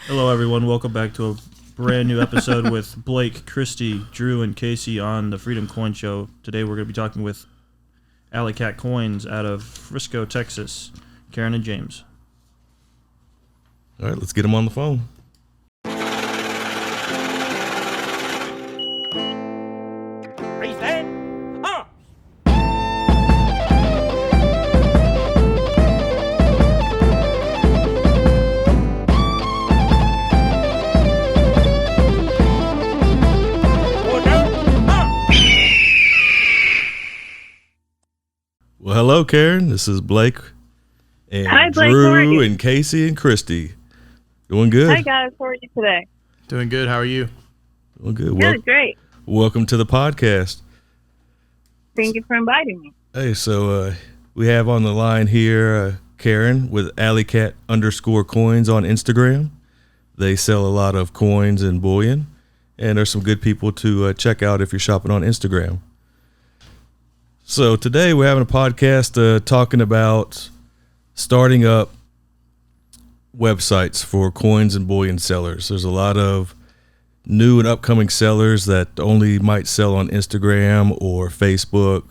Hello, everyone. Welcome back to a brand new episode with Blake, Christy, Drew, and Casey on the Freedom Coin Show. Today we're going to be talking with Alley Cat Coins out of Frisco, Texas, Karen and James. All right, let's get them on the phone. Fri Sat. Well, hello, Karen. This is Blake and Hi, Blake. Drew and Casey and Christy. Doing good. Hi, guys. How are you today? Doing good. How are you? Doing good. Good, great. Welcome to the podcast. Thank you for inviting me. Hey, so we have on the line here Karen with alleycat_coins on Instagram. They sell a lot of coins and bullion, and there's some good people to check out if you're shopping on Instagram. So today we're having a podcast talking about starting up websites for coins and bullion sellers. There's a lot of new and upcoming sellers that only might sell on Instagram or Facebook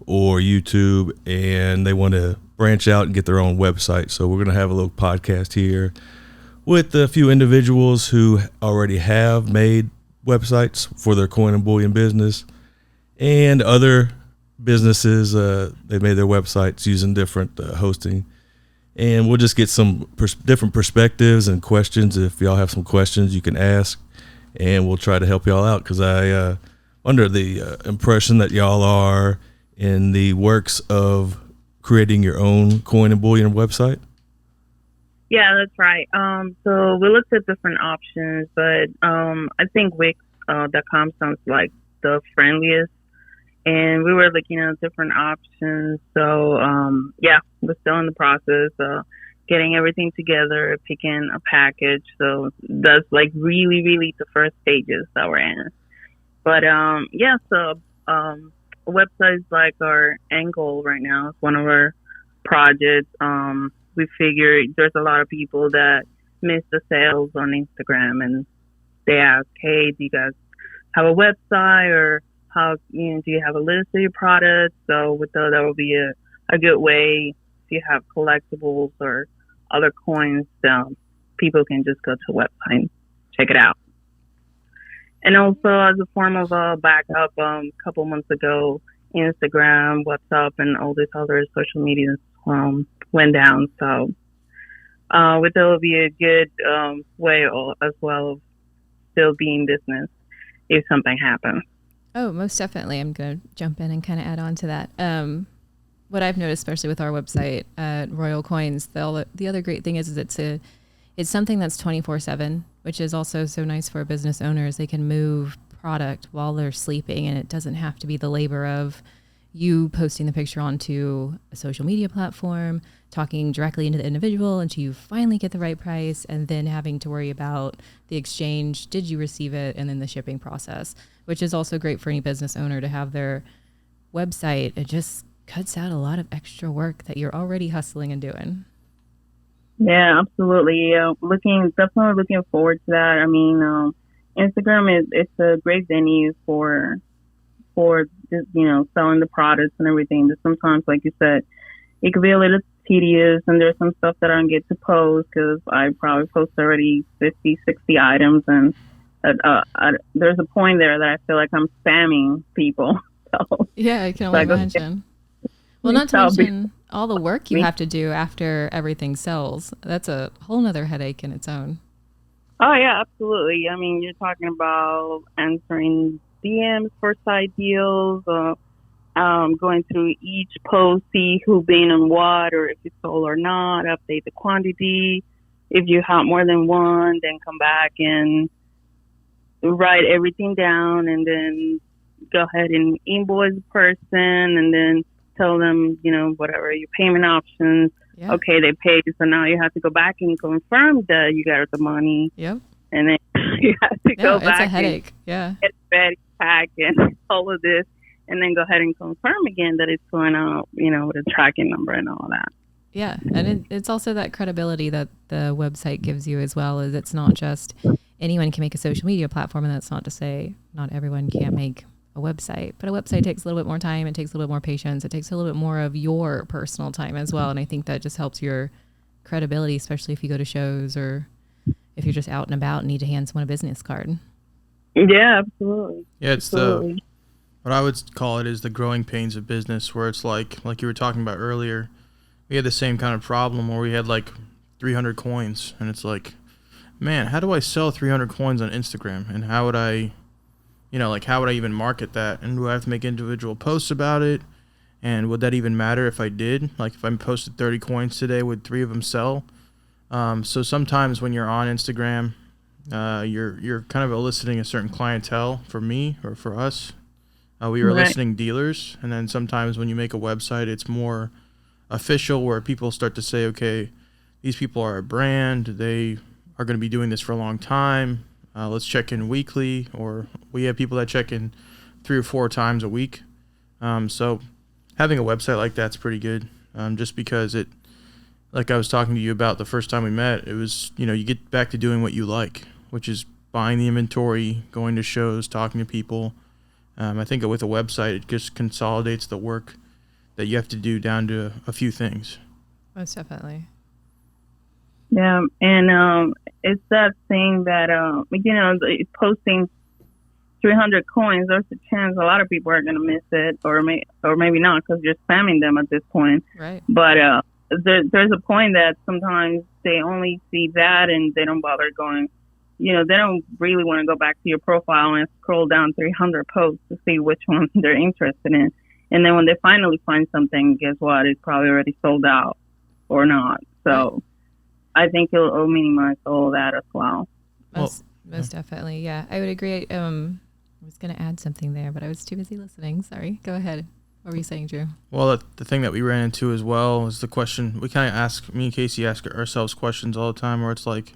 or YouTube, and they want to branch out and get their own website. So we're going to have a little podcast here with a few individuals who already have made websites for their coin and bullion business, and other businesses. They made their websites using different hosting, and we'll just get some different perspectives and questions. If y'all have some questions, you can ask, and we'll try to help y'all out, because I under the impression that y'all are in the works of creating your own coin and bullion website. Yeah, that's right. So we looked at different options, but I think Wix.com sounds like the friendliest. And we were looking at different options. So, we're still in the process of getting everything together, picking a package. So that's like really, really the first stages that we're in. But, websites like our end goal right now is one of our projects. We figured there's a lot of people that miss the sales on Instagram, and they ask, hey, do you guys have a website, or do you have a list of your products? So we thought that would be a good way if you have collectibles or other coins. People can just go to the website and check it out. And also, as a form of a backup, a couple months ago, Instagram, WhatsApp, and all these other social media went down. So we thought it would be a good way as well of still being business if something happens. Oh, most definitely. I'm going to jump in and kind of add on to that. What I've noticed, especially with our website at Royal Coins, the other great thing is it's something that's 24/7, which is also so nice for business owners. They can move product while they're sleeping, and it doesn't have to be the labor of you posting the picture onto a social media platform, talking directly into the individual until you finally get the right price, and then having to worry about the exchange, did you receive it, and then the shipping process, which is also great for any business owner to have their website. It just cuts out a lot of extra work that you're already hustling and doing. Yeah, absolutely. Definitely looking forward to that. I mean, Instagram it's a great venue for just, selling the products and everything. But sometimes, like you said, it could be a little tedious, and there's some stuff that I don't get to post because I probably post already 50, 60 items, and there's a point there that I feel like I'm spamming people. So, yeah, I can only imagine. Well, not to mention all the work you have to do after everything sells. That's a whole nother headache in its own. Oh, yeah, absolutely. I mean, you're talking about answering DMs for side deals, going through each post, see who been on what, or if it's sold or not, update the quantity. If you have more than one, then come back and write everything down, and then go ahead and invoice the person, and then tell them, whatever your payment options. Yeah. Okay, they paid, so now you have to go back and confirm that you got the money. Yep. And then you have to go back. It's a headache. Yeah. Get ready, pack, and all of this, and then go ahead and confirm again that it's going out, with a tracking number and all that. Yeah, and it's also that credibility that the website gives you as well. Is it's not just anyone can make a social media platform, and that's not to say not everyone can't make a website. But a website takes a little bit more time. It takes a little bit more patience. It takes a little bit more of your personal time as well. And I think that just helps your credibility, especially if you go to shows or if you're just out and about and need to hand someone a business card. Yeah, absolutely. Yeah, it's Absolutely. what I would call it is the growing pains of business, where it's like you were talking about earlier. We had the same kind of problem where we had like 300 coins, and it's like, man, how do I sell 300 coins on Instagram? And how would I, how would I even market that? And do I have to make individual posts about it? And would that even matter if I did? Like if I posted 30 coins today, would 3 of them sell? So sometimes when you're on Instagram, you're kind of eliciting a certain clientele. For me or for us, we were Right. eliciting dealers. And then sometimes when you make a website, it's more official, where people start to say, okay, these people are a brand, they are going to be doing this for a long time, let's check in weekly, or we have people that check in 3 or 4 times a week. So having a website like that's pretty good, just because it, like I was talking to you about the first time we met, it was, you get back to doing what you like, which is buying the inventory, going to shows, talking to people. I think with a website, it just consolidates the work that you have to do down to a few things. Most definitely. Yeah, and it's that thing that posting 300 coins. There's a chance a lot of people are gonna miss it, or maybe not, because you're spamming them at this point. Right. But there's a point that sometimes they only see that and they don't bother going. They don't really want to go back to your profile and scroll down 300 posts to see which one they're interested in. And then when they finally find something, guess what? It's probably already sold out or not. So I think it'll minimize all that as well. Most definitely. Yeah, I would agree. I was going to add something there, but I was too busy listening. Sorry. Go ahead. What were you saying, Drew? Well, the thing that we ran into as well is the question, we kind of me and Casey ask ourselves questions all the time, where it's like,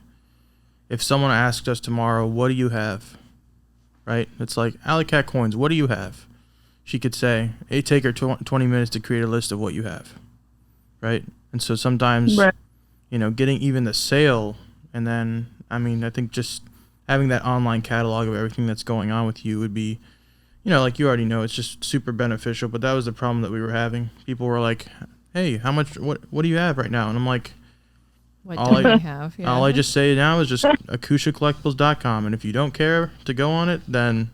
if someone asked us tomorrow, what do you have? Right? It's like, Alley Cat Coins, what do you have? She could say, it take her 20 minutes to create a list of what you have. Right? And so sometimes, Right. Getting even the sale, and then, I think just having that online catalog of everything that's going on with you would be, like you already know, it's just super beneficial. But that was the problem that we were having. People were like, hey, how much, what do you have right now? And I'm like, What all do I- you have? Yeah. all I just say now is just AkushaCollectibles.com. And if you don't care to go on it, then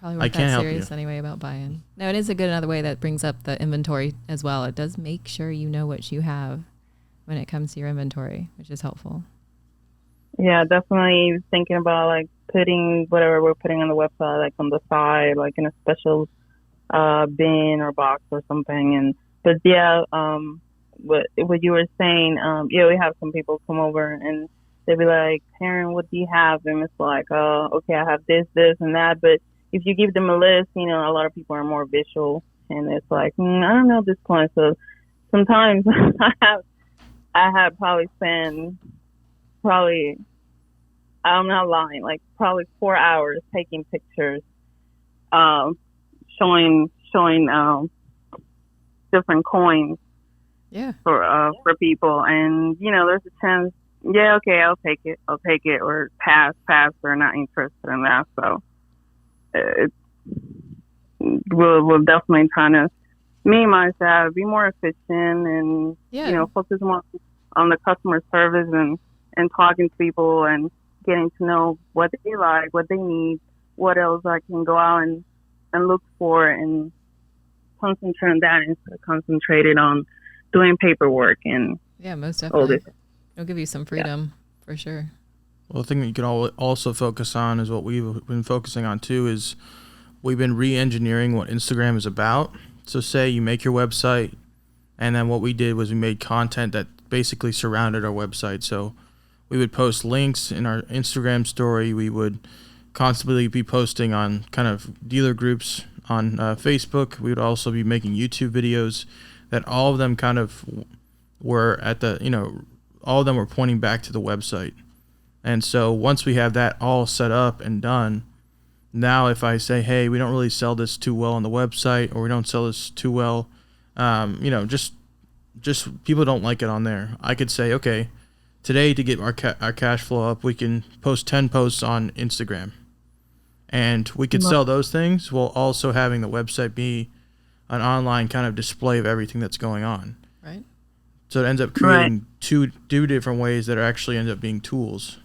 Probably I weren't can't that help serious you. anyway about buying. No, it is another way that brings up the inventory as well. It does make sure you know what you have when it comes to your inventory, which is helpful. Yeah, definitely thinking about like putting whatever we're putting on the website, like on the side, like in a special bin or box or something. But yeah, what you were saying, we have some people come over and they'll be like, Karen, what do you have? And it's like, okay, I have this, and that. But if you give them a list, a lot of people are more visual, and it's like, I don't know at this point. So sometimes I have probably spent I'm not lying, like probably 4 hours taking pictures, showing different coins Yeah. for people, and there's a chance, yeah, okay, I'll take it, or pass, or not interested in that. So we'll definitely trying to minimize that, be more efficient, and focus more on the customer service and talking to people and getting to know what they like, what they need, what else I can go out and look for, and concentrate on that instead of concentrated on doing paperwork and Yeah, most all definitely. this. It'll give you some freedom for sure. Well, the thing that you can also focus on is what we've been focusing on too, is we've been re-engineering what Instagram is about. So say you make your website, and then what we did was we made content that basically surrounded our website. So we would post links in our Instagram story. We would constantly be posting on kind of dealer groups on Facebook. We would also be making YouTube videos that all of them kind of were at the, all of them were pointing back to the website. And so once we have that all set up and done, now if I say, hey, we don't really sell this too well on the website, or we don't sell this too well, just just people don't like it on there. I could say, okay, today to get our cash flow up, we can post 10 posts on Instagram. And we could sell those things while also having the website be an online kind of display of everything that's going on. Right. So it ends up creating two different ways that are actually end up being tools.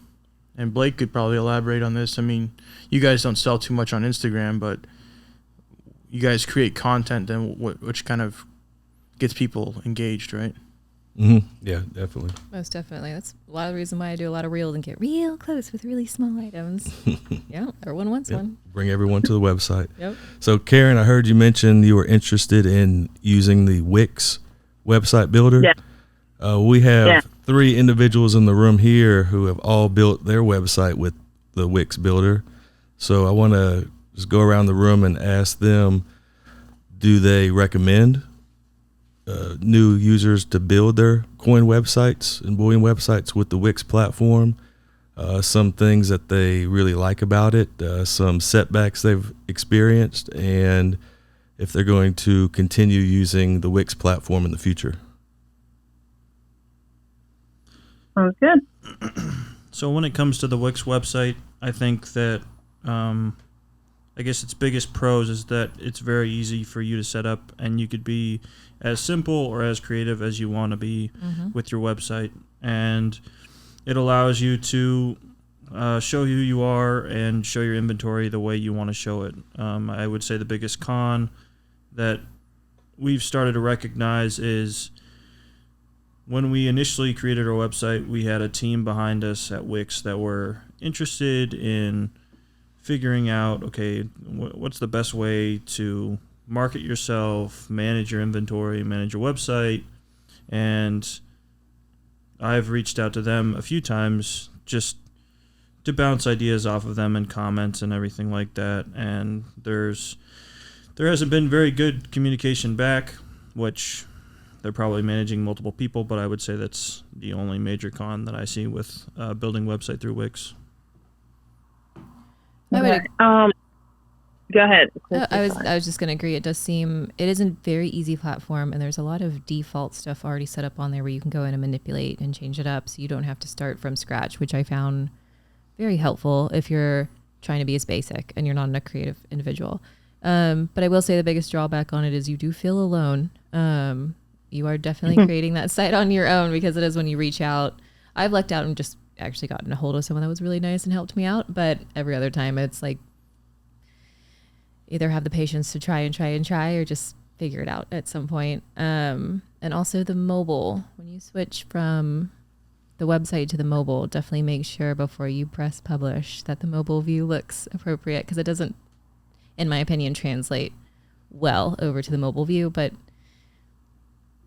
And Blake could probably elaborate on this. I mean, you guys don't sell too much on Instagram, but you guys create content then which kind of gets people engaged, right? Mm-hmm. Yeah, definitely. Most definitely. That's a lot of the reason why I do a lot of reels and get real close with really small items. Yeah, everyone wants one. Bring everyone to the website. Yep. So, Karen, I heard you mention you were interested in using the Wix website builder. Yeah. We have 3 individuals in the room here who have all built their website with the Wix builder. So I want to just go around the room and ask them, do they recommend new users to build their coin websites and bullion websites with the Wix platform? Some things that they really like about it, some setbacks they've experienced, and if they're going to continue using the Wix platform in the future. Sounds good. So when it comes to the Wix website, I think that I guess its biggest pros is that it's very easy for you to set up, and you could be as simple or as creative as you want to be with your website. And it allows you to show who you are and show your inventory the way you want to show it. I would say the biggest con that we've started to recognize is when we initially created our website, we had a team behind us at Wix that were interested in figuring out, okay, what's the best way to market yourself, manage your inventory, manage your website. And I've reached out to them a few times just to bounce ideas off of them and comments and everything like that. And there hasn't been very good communication back, which they're probably managing multiple people, but I would say that's the only major con that I see with building website through Wix. Go ahead. I was just going to agree. It is a very easy platform, and there's a lot of default stuff already set up on there where you can go in and manipulate and change it up, so you don't have to start from scratch, which I found very helpful if you're trying to be as basic and you're not a creative individual. But I will say the biggest drawback on it is you do feel alone. You are definitely creating that site on your own, because it is when you reach out. I've lucked out and just actually gotten a hold of someone that was really nice and helped me out, but every other time it's like either have the patience to try or just figure it out at some point. And also the mobile, when you switch from the website to the mobile, definitely make sure before you press publish that the mobile view looks appropriate, because it doesn't, in my opinion, translate well over to the mobile view. But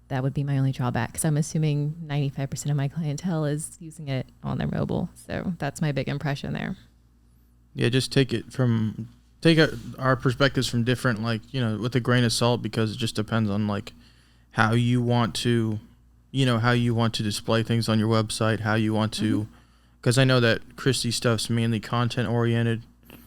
that would be my only drawback, because I'm assuming 95% of my clientele is using it on their mobile. So that's my big impression there. Yeah, just take our perspectives from different, with a grain of salt, because it just depends on how you want to display things on your website, how you want to, because I know that Christy's stuff's mainly content oriented.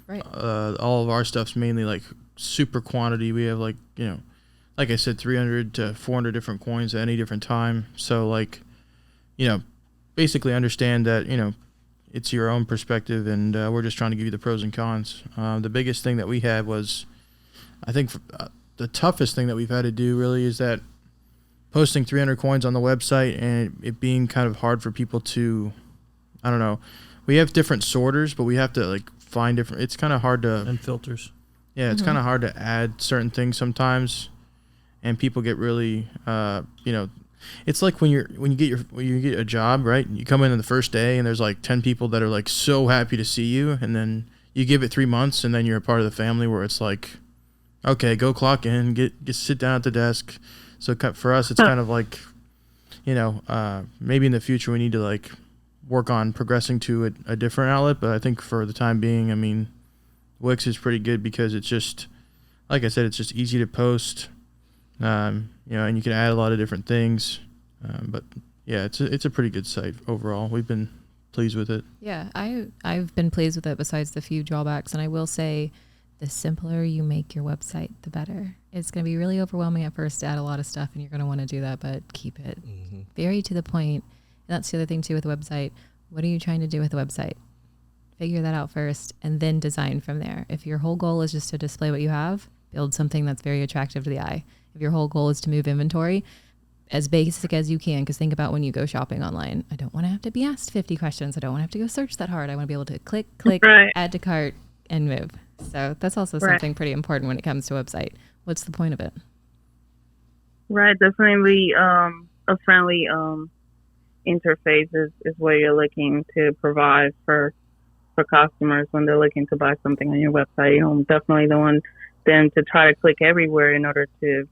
Right. All of our stuff's mainly super quantity. We have like I said, 300 to 400 different coins at any different time. So basically understand that, it's your own perspective, and we're just trying to give you the pros and cons. The biggest thing that we had was, I think the toughest thing that we've had to do really is that posting 300 coins on the website and it being kind of hard for people to, I don't know. We have different sorters, but we have to find different, it's kind of hard to. And filters. Yeah, it's kind of hard to add certain things sometimes. And people get really, it's like when you get a job, right? You come in on the first day and there's 10 people that are so happy to see you, and then you give it 3 months and then you're a part of the family where it's okay, go clock in, get sit down at the desk. So for us, it's kind of maybe in the future we need to work on progressing to a different outlet. But I think for the time being, I mean, Wix is pretty good because it's just, like I said, it's just easy to post. And you can add a lot of different things, but yeah, it's a pretty good site overall. We've been pleased with it. Yeah, I've been pleased with it besides the few drawbacks, and I will say the simpler you make your website, the better. It's going to be really overwhelming at first to add a lot of stuff, and you're going to want to do that, but keep it very to the point. And that's the other thing too with the website. What are you trying to do with the website? Figure that out first and then design from there. If your whole goal is just to display what you have, build something that's very attractive to the eye. If your whole goal is to move inventory, as basic as you can, because think about when you go shopping online. I don't want to have to be asked 50 questions. I don't want to have to go search that hard. I want to be able to click, Right. add to cart, and move. So that's also Right. something pretty important when it comes to a website. What's the point of it? Right, definitely a friendly interface is what you're looking to provide for customers when they're looking to buy something on your website. You don't definitely don't want them to try to click everywhere in order to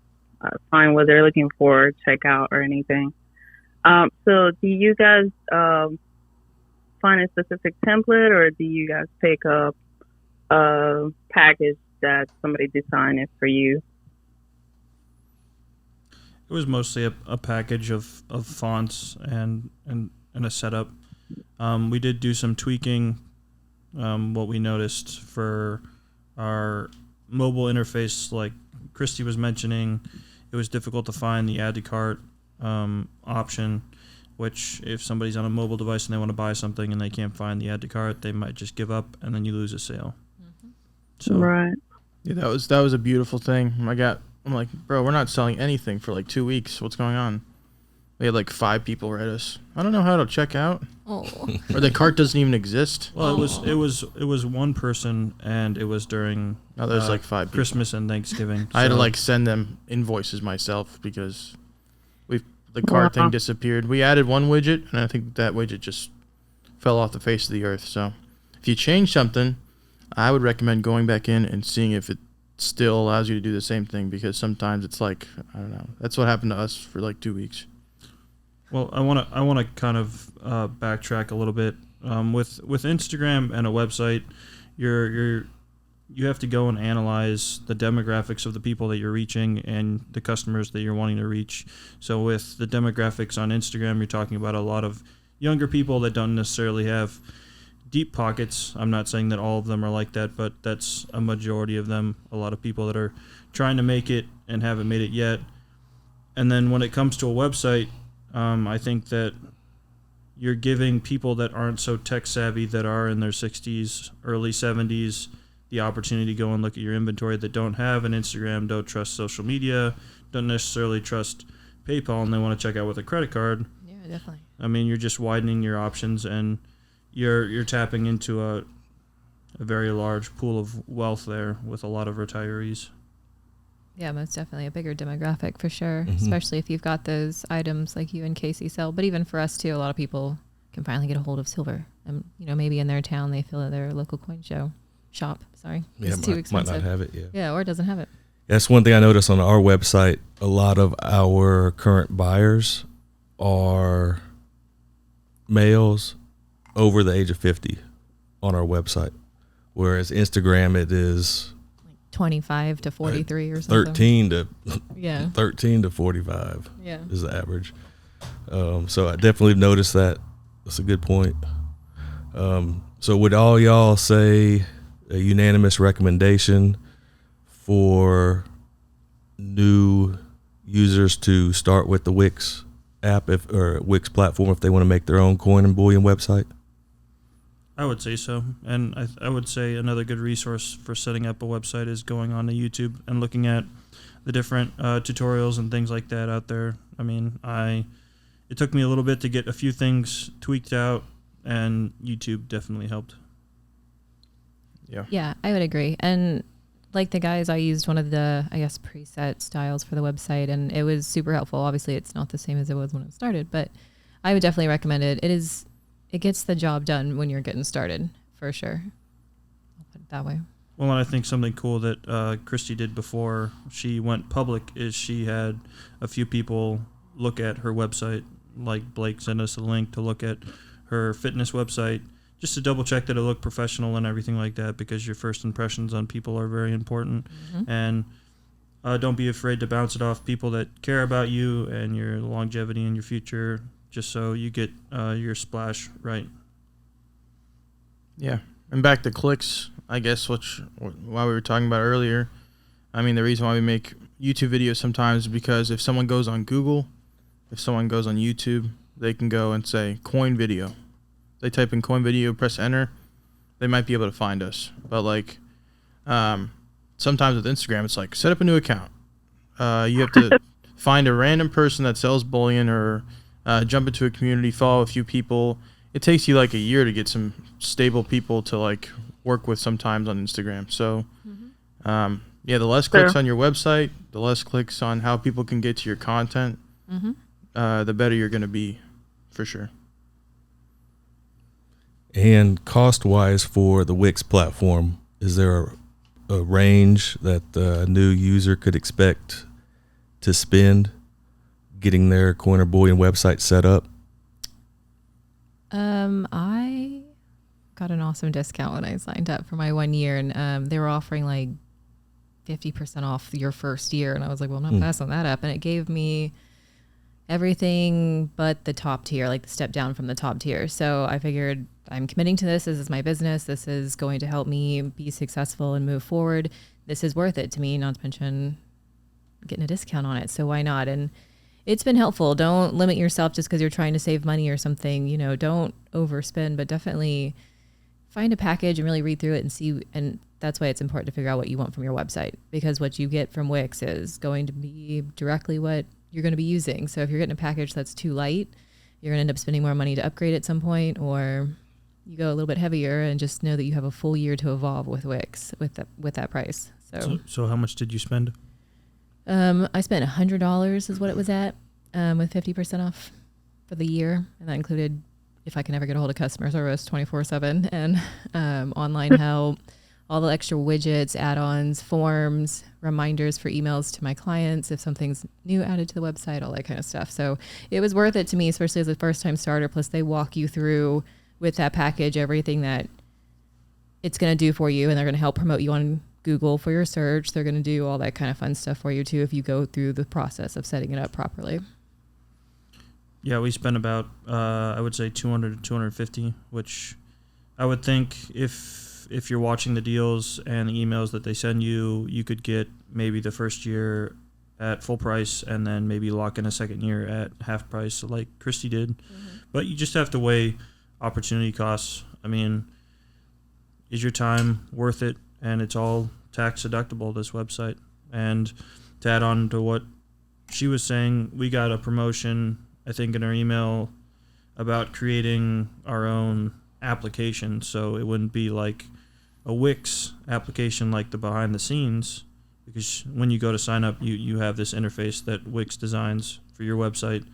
find what they're looking for, check out, or anything. So do you guys find a specific template, or do you guys pick up a package that somebody designed it for you? It was mostly a package of fonts and a setup. We did do some tweaking. What we noticed for our mobile interface, like Christy was mentioning, it was difficult to find the add to cart option, which if somebody's on a mobile device and they want to buy something and they can't find the add to cart, they might just give up and then you lose a sale. So Right. Yeah, that was a beautiful thing. I'm like, bro, we're not selling anything for like 2 weeks. What's going on? We had like 5 people write us. I don't know how to check out, Oh, or the cart doesn't even exist. well, it was one person, and it was during Now there's like 5 people. Christmas and Thanksgiving. I had to so- like send them invoices myself because the cart thing disappeared. We added one widget, and I think that widget just fell off the face of the earth. So if you change something, I would recommend going back in and seeing if it still allows you to do the same thing, because sometimes it's like, I don't know. That's what happened to us for like 2 weeks. Well, I want to kind of backtrack a little bit. With Instagram and a website, you have to go and analyze the demographics of the people that you're reaching and the customers that you're wanting to reach. So with the demographics on Instagram, you're talking about a lot of younger people that don't necessarily have deep pockets. I'm not saying that all of them are like that, but that's a majority of them. A lot of people that are trying to make it and haven't made it yet. And then when it comes to a website, I think that you're giving people that aren't so tech savvy, that are in their 60s, early 70s, the opportunity to go and look at your inventory, that don't have an Instagram, don't trust social media, don't necessarily trust PayPal, and they want to check out with a credit card. yeah, definitely. I mean, you're just widening your options, and you're tapping into a very large pool of wealth there with a lot of retirees. Yeah, most definitely a bigger demographic for sure, especially if you've got those items like you and Casey sell. But even for us too, a lot of people can finally get a hold of silver. And maybe in their town they feel that their local coin shop. Sorry, Yeah, it's too might expensive. not have it. Yeah. Yeah, or it doesn't have it. That's one thing I noticed on our website. A lot of our current buyers are males over the age of 50 on our website, whereas Instagram, it is 25 to 43 or something. 13 to Yeah. 13 to 45 Yeah. is the average. So I definitely noticed that. That's a good point. So would all y'all say a unanimous recommendation for new users to start with the Wix app or Wix platform if they want to make their own coin and bullion website? I would say so. And I would say another good resource for setting up a website is going on to YouTube and looking at the different tutorials and things like that out there. I mean, it took me a little bit to get a few things tweaked out, and YouTube definitely helped. Yeah, I would agree. And like the guys, I used one of the, I guess, preset styles for the website, and it was super helpful. Obviously, it's not the same as it was when it started, but I would definitely recommend it. It gets the job done when you're getting started, for sure. I'll put it that way. Well, and I think something cool that Christy did before she went public is she had a few people look at her website, like Blake sent us a link to look at her fitness website, just to double check that it looked professional and everything like that, because your first impressions on people are very important. And don't be afraid to bounce it off people that care about you and your longevity and your future, just so you get your splash right. Yeah. And back to clicks, I guess why we were talking about earlier. I mean, the reason why we make YouTube videos sometimes is because if someone goes on Google, if someone goes on YouTube, they can go and say coin video. They type in coin video, press enter, they might be able to find us. But like sometimes with Instagram, it's like set up a new account. You have to find a random person that sells bullion or jump into a community, follow a few people. It takes you like a year to get some stable people to like work with sometimes on Instagram. So yeah, the less clicks on your website, the less clicks on how people can get to your content, the better you're going to be, for sure. And cost-wise for the Wix platform, is there a range that a new user could expect to spend getting their Coin or Bullion website set up? I got an awesome discount when I signed up for my 1 year, and they were offering like 50% off your first year, and I was like, well, I'm not passing that up. And it gave me everything but the top tier, like the step down from the top tier. So I figured I'm committing to this. This is my business. This is going to help me be successful and move forward. This is worth it to me, not to mention getting a discount on it. So why not? And it's been helpful. Don't limit yourself just because you're trying to save money or something. You know, don't overspend, but definitely find a package and really read through it and see. And that's why it's important to figure out what you want from your website, because what you get from Wix is going to be directly what you're going to be using. So if you're getting a package that's too light, you're going to end up spending more money to upgrade at some point, or you go a little bit heavier and just know that you have a full year to evolve with Wix with that price. So how much did you spend? I spent $100 is what it was at, with 50% off for the year. And that included if I can ever get a hold of customer service 24/7 and online help, all the extra widgets, add-ons, forms, reminders for emails to my clients if something's new added to the website, all that kind of stuff. So it was worth it to me, especially as a first-time starter. Plus they walk you through with that package everything that it's going to do for you, and they're going to help promote you on Google for your search. They're going to do all that kind of fun stuff for you too if you go through the process of setting it up properly. Yeah, we spent about I would say 200 to 250, which I would think if you're watching the deals and the emails that they send you, you could get maybe the first year at full price and then maybe lock in a second year at half price like Christy did. But you just have to weigh opportunity costs. I mean, is your time worth it? And it's all tax deductible, this website. And to add on to what she was saying, we got a promotion, I think, in our email about creating our own application. So it wouldn't be like a Wix application like the behind the scenes, because when you go to sign up, you have this interface that Wix designs for your website.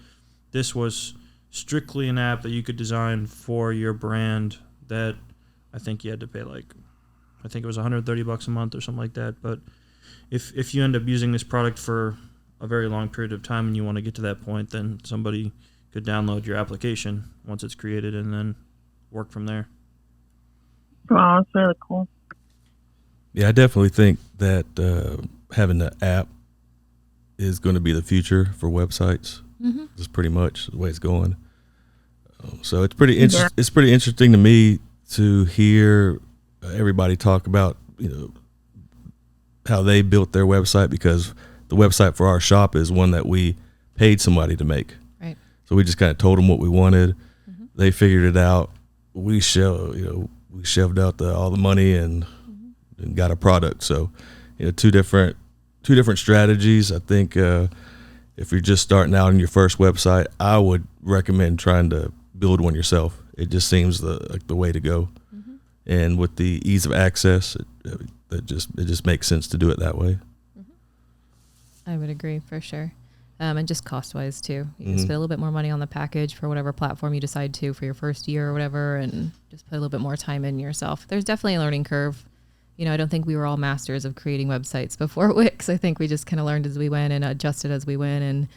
This was strictly an app that you could design for your brand that I think you had to pay I think it was $130 a month or something like that. But if you end up using this product for a very long period of time and you want to get to that point, then somebody could download your application once it's created and then work from there. Wow, that's really cool. Yeah, I definitely think that having the app is going to be the future for websites. It's pretty much the way it's going. So it's pretty It's pretty interesting to me to hear everybody talk about, how they built their website, because the website for our shop is one that we paid somebody to make. Right. So we just kind of told them what we wanted. They figured it out. We shoved out all the money and got a product. So, two different strategies. I think if you're just starting out on your first website, I would recommend trying to build one yourself. It just seems like the way to go. And with the ease of access, it just makes sense to do it that way. I would agree for sure. And just cost-wise too. You can spend a little bit more money on the package for whatever platform you decide to for your first year or whatever, and just put a little bit more time in yourself. There's definitely a learning curve. I don't think we were all masters of creating websites before Wix. I think we just kind of learned as we went and adjusted as we went and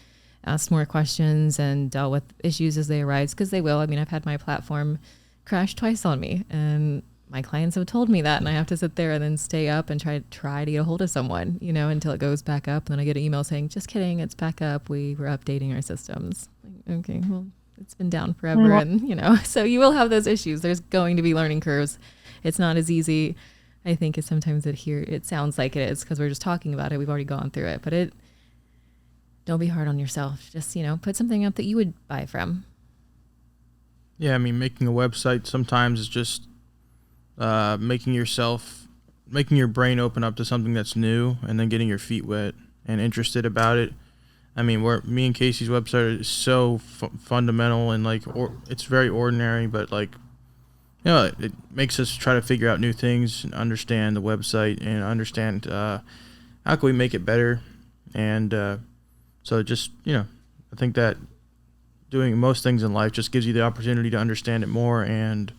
asked more questions and dealt with issues as they arise, because they will. I mean, I've had my platform crash twice on me, and my clients have told me that, and I have to sit there and then stay up and try to get a hold of someone, until it goes back up. And then I get an email saying, just kidding, it's back up. We were updating our systems. Like, okay, well, it's been down forever. And, so you will have those issues. There's going to be learning curves. It's not as easy I think is sometimes it sounds like it is because we're just talking about it. We've already gone through it, but don't be hard on yourself. Just, put something up that you would buy from. Yeah, I mean, making a website sometimes is just making your brain open up to something that's new and then getting your feet wet and interested about it. I mean, me and Casey's website is so fundamental and it's very ordinary, but it makes us try to figure out new things and understand the website and understand how can we make it better. And so just, I think that doing most things in life just gives you the opportunity to understand it more and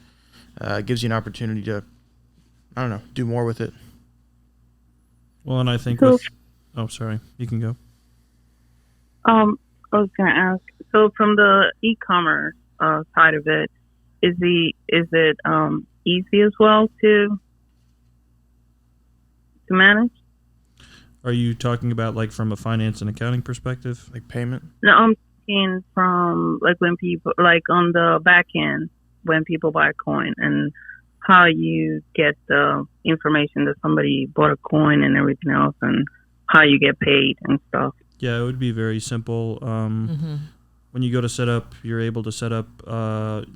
gives you an opportunity to, do more with it. Well, and I think oh, sorry, you can go. I was going to ask, so from the e-commerce side of it, is it easy as well to manage? Are you talking about from a finance and accounting perspective? Like payment? No, I'm thinking from when people on the back end when people buy a coin and how you get the information that somebody bought a coin and everything else and how you get paid and stuff. Yeah, it would be very simple. When you go to set up, you're able to set up,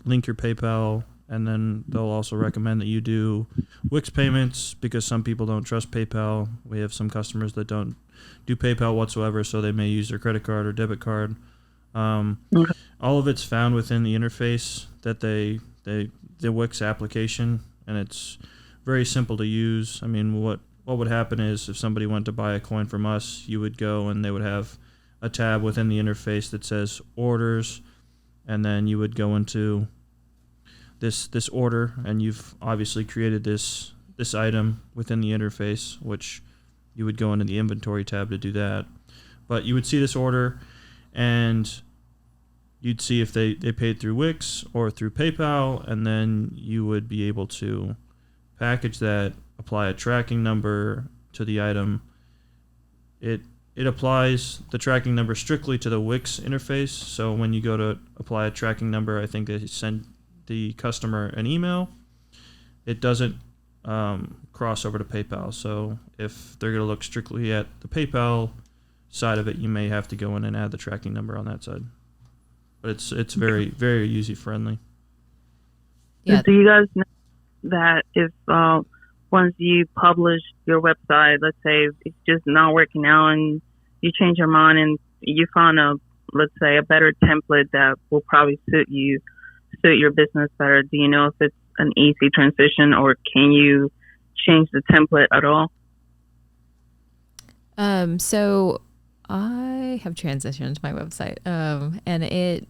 link your PayPal, and then they'll also recommend that you do Wix payments because some people don't trust PayPal. We have some customers that don't do PayPal whatsoever, so they may use their credit card or debit card. All of it's found within the interface that the Wix application, and it's very simple to use. I mean, what would happen is if somebody went to buy a coin from us, you would go and they would have a tab within the interface that says orders, and then you would go into this order, and you've obviously created this item within the interface, which you would go into the inventory tab to do that. But you would see this order, and you'd see if they paid through Wix or through PayPal, and then you would be able to package that, apply a tracking number to the item. It applies the tracking number strictly to the Wix interface, so when you go to apply a tracking number, I think they send the customer an email. It doesn't cross over to PayPal, so if they're going to look strictly at the PayPal side of it, you may have to go in and add the tracking number on that side. But it's very, very user friendly. Yeah. Do you guys know that if once you publish your website, let's say it's just not working out and you change your mind and you find a better template that will probably suit your business better, do you know if it's an easy transition or can you change the template at all? So I have transitioned my website, and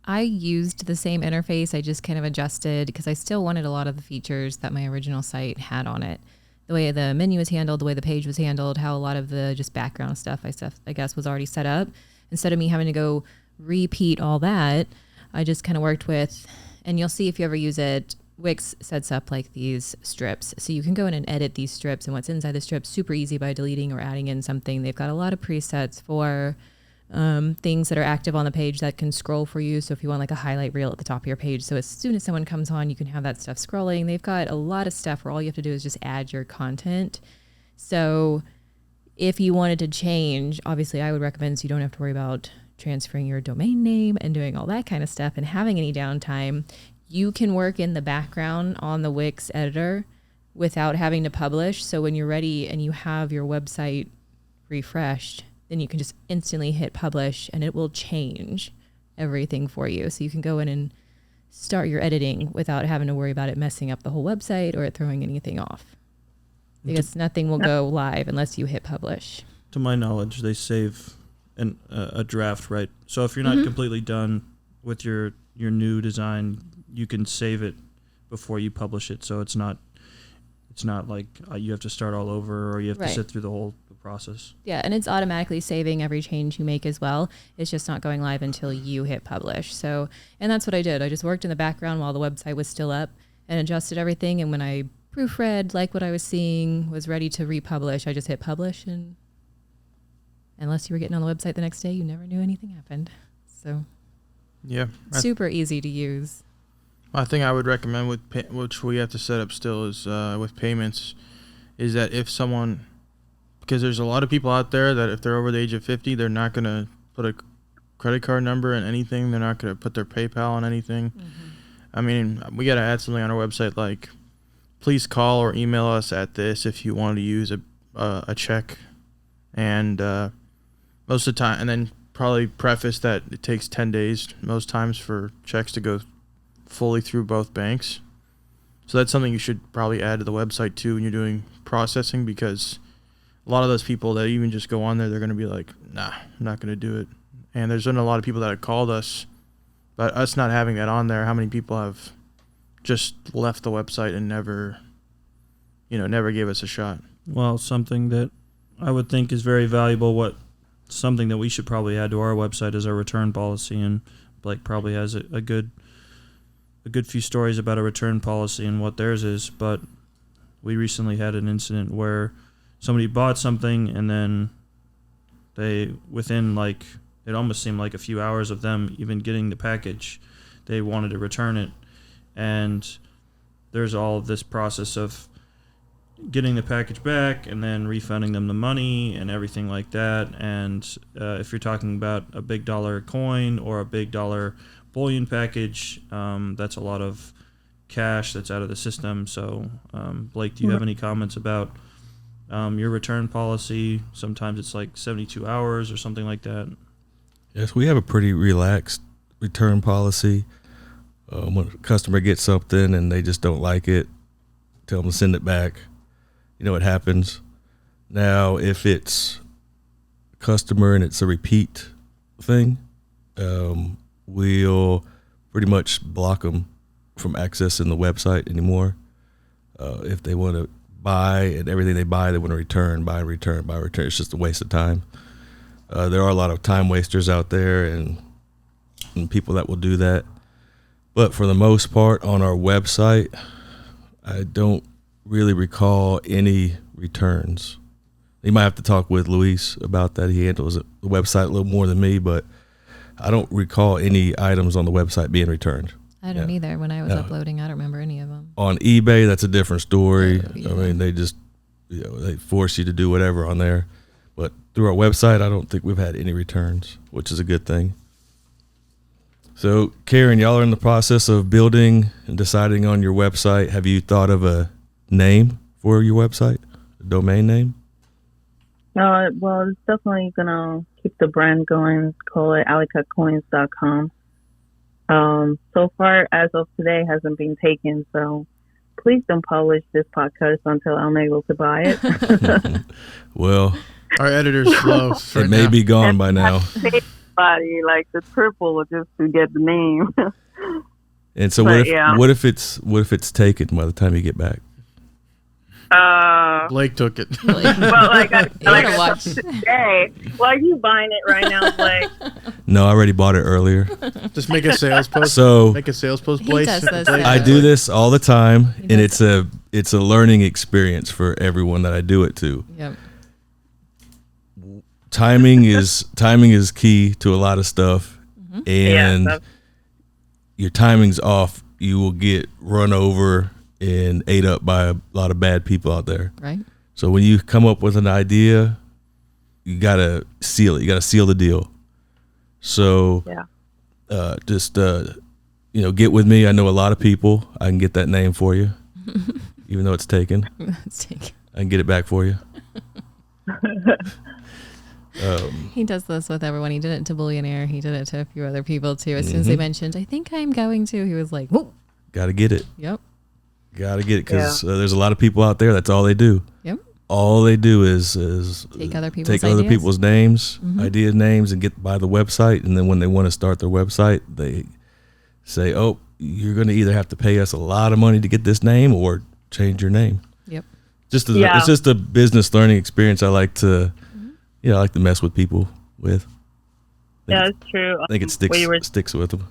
I used the same interface. I just kind of adjusted because I still wanted a lot of the features that my original site had on it. The way the menu was handled, the way the page was handled, how a lot of the just background stuff, I guess, was already set up. Instead of me having to go repeat all that, I just kind of worked with, and you'll see if you ever use it, Wix sets up these strips. So you can go in and edit these strips and what's inside the strips super easy by deleting or adding in something. They've got a lot of presets for things that are active on the page that can scroll for you. So if you want a highlight reel at the top of your page, so as soon as someone comes on, you can have that stuff scrolling. They've got a lot of stuff where all you have to do is just add your content. So if you wanted to change, obviously I would recommend so you don't have to worry about transferring your domain name and doing all that kind of stuff and having any downtime. You can work in the background on the Wix editor without having to publish. So when you're ready and you have your website refreshed, then you can just instantly hit publish and it will change everything for you. So you can go in and start your editing without having to worry about it messing up the whole website or it throwing anything off. Because nothing will go live unless you hit publish. To my knowledge, they save a draft, right? So if you're not completely done with your new design, you can save it before you publish it. So it's not like you have to start all over or you have to sit through the whole process. Yeah, and it's automatically saving every change you make as well. It's just not going live until you hit publish. So, and that's what I did. I just worked in the background while the website was still up and adjusted everything. And when I proofread, what I was seeing, was ready to republish, I just hit publish, and unless you were getting on the website the next day, you never knew anything happened. So yeah, super easy to use. I think I would recommend which we have to set up still is with payments, is that if someone, because there's a lot of people out there that if they're over the age of 50, they're not going to put a credit card number in anything. They're not going to put their PayPal on anything. Mm-hmm. I mean, we got to add something on our website like, please call or email us at this if you want to use a check. And most of the time, and then probably preface that it takes 10 days most times for checks to go fully through both banks. So that's something you should probably add to the website too when you're doing processing, because a lot of those people that even just go on there, they're going to be like, nah, I'm not going to do it. And there's been a lot of people that have called us, but us not having that on there, how many people have just left the website and never gave us a shot? Well, something that I would think is very valuable, something that we should probably add to our website is our return policy, and Blake probably has a good few stories about a return policy and what theirs is. But we recently had an incident where somebody bought something and then within it almost seemed like a few hours of them even getting the package, they wanted to return it. And there's all of this process of getting the package back and then refunding them the money and everything like that. And if you're talking about a big dollar coin or a big dollar bullion package, that's a lot of cash that's out of the system. So Blake, do you have any comments about your return policy? Sometimes it's like 72 hours or something like that. Yes, we have a pretty relaxed return policy. When a customer gets something and they just don't like it, tell them to send it back. You know what happens. Now, if it's a customer and it's a repeat thing, we'll pretty much block them from accessing the website anymore. If they want to buy and everything they buy, they want to return, buy, return, buy, return. It's just a waste of time. There are a lot of time wasters out there and people that will do that. But for the most part, on our website, I don't really recall any returns. You might have to talk with Luis about that. He handles the website a little more than me, but I don't recall any items on the website being returned. I don't either. When I was uploading, I don't remember any of them. On eBay, that's a different story. Yeah. I mean, they just, they force you to do whatever on there. But through our website, I don't think we've had any returns, which is a good thing. So, Karen, y'all are in the process of building and deciding on your website. Have you thought of a name for your website, a domain name? Well, it's definitely going to keep the brand going. Call it alleycutcoins.com. So far, as of today, hasn't been taken. So please don't publish this podcast until I'm able to buy it. Well, our editor's slow. It may be gone by now. Body like the triple just to get the name. And so, what if it's taken by the time you get back? Blake took it. Well, I watch today. Why are you buying it right now, Blake? No, I already bought it earlier. Just make a sales post. Make a sales post, Blake. I do this all the time, and it's a learning experience for everyone that I do it to. Yep. Timing is key to a lot of stuff, and your timing's off, you will get run over and ate up by a lot of bad people out there. Right. So when you come up with an idea, you gotta seal it. You gotta seal the deal. So just get with me. I know a lot of people. I can get that name for you, even though it's taken. I can get it back for you. He does this with everyone. He did it to Billionaire. He did it to a few other people too. As soon as they mentioned, I think I'm going to, he was like, whoa. Got to get it. Yep. Got to get it because there's a lot of people out there. That's all they do. Yep. All they do is take other people's names, ideas, names, and get by the website. And then when they want to start their website, they say, "Oh, you're going to either have to pay us a lot of money to get this name, or change your name." Yep. It's just a business learning experience. I like to, I like to mess with people with. Yeah, it's true. I think it sticks with them.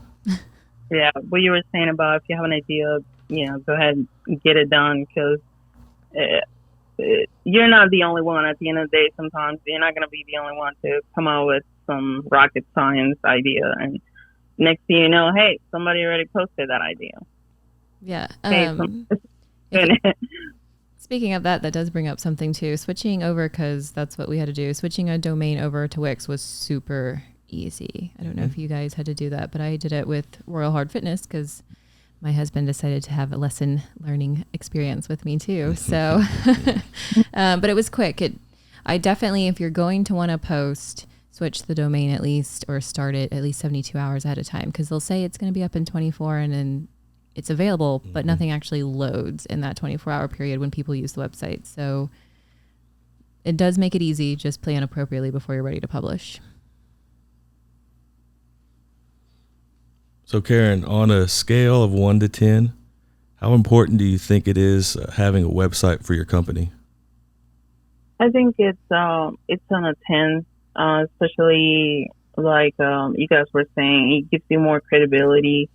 Yeah, what you were saying about if you have an idea, go ahead and get it done, because you're not the only one. At the end of the day, sometimes you're not going to be the only one to come out with some rocket science idea, and next thing you know, hey, somebody already posted that idea. Yeah. Pay some in it. Speaking of that does bring up something too. Switching over, because that's what we had to do. Switching a domain over to Wix was super easy. I don't know if you guys had to do that, but I did it with Royal Hard Fitness because my husband decided to have a lesson learning experience with me too. So, but it was quick. I definitely, if you're going to want to post, switch the domain at least, or start it at least 72 hours ahead of time, because they'll say it's going to be up in 24 and then it's available, but nothing actually loads in that 24-hour period when people use the website. So it does make it easy. Just plan appropriately before you're ready to publish. So Karen, on a scale of 1 to 10, how important do you think it is having a website for your company? I think it's on a 10, especially like you guys were saying, it gives you more credibility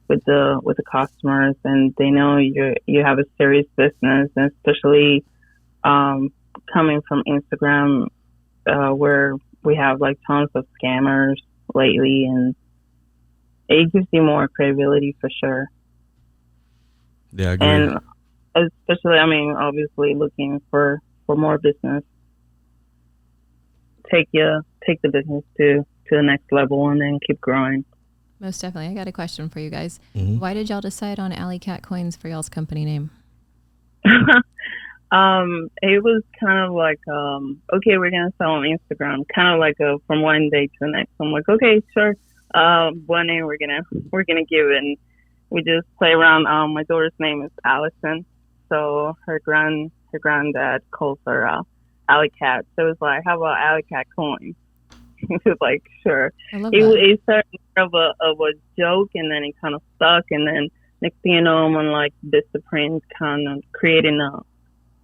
with the customers, and they know you have a serious business, and especially coming from Instagram, where we have like tons of scammers lately, and it gives you more credibility for sure. Yeah, I agree. And especially, I mean, obviously looking for more business, take the business to the next level, and then keep growing. Most definitely. I got a question for you guys. Mm-hmm. Why did y'all decide on Alley Cat Coins for y'all's company name? It was kind of like, okay, we're going to sell on Instagram, kind of like from one day to the next. I'm like, okay, sure. One name we're going to give it. And we just play around. My daughter's name is Allison. So her granddad calls her, Alley Cat. So it was like, how about Alley Cat Coins? It was like, sure. I love It started more of a joke, and then it kind of stuck. And then next thing you know, I'm on like Vistaprint, kind of creating a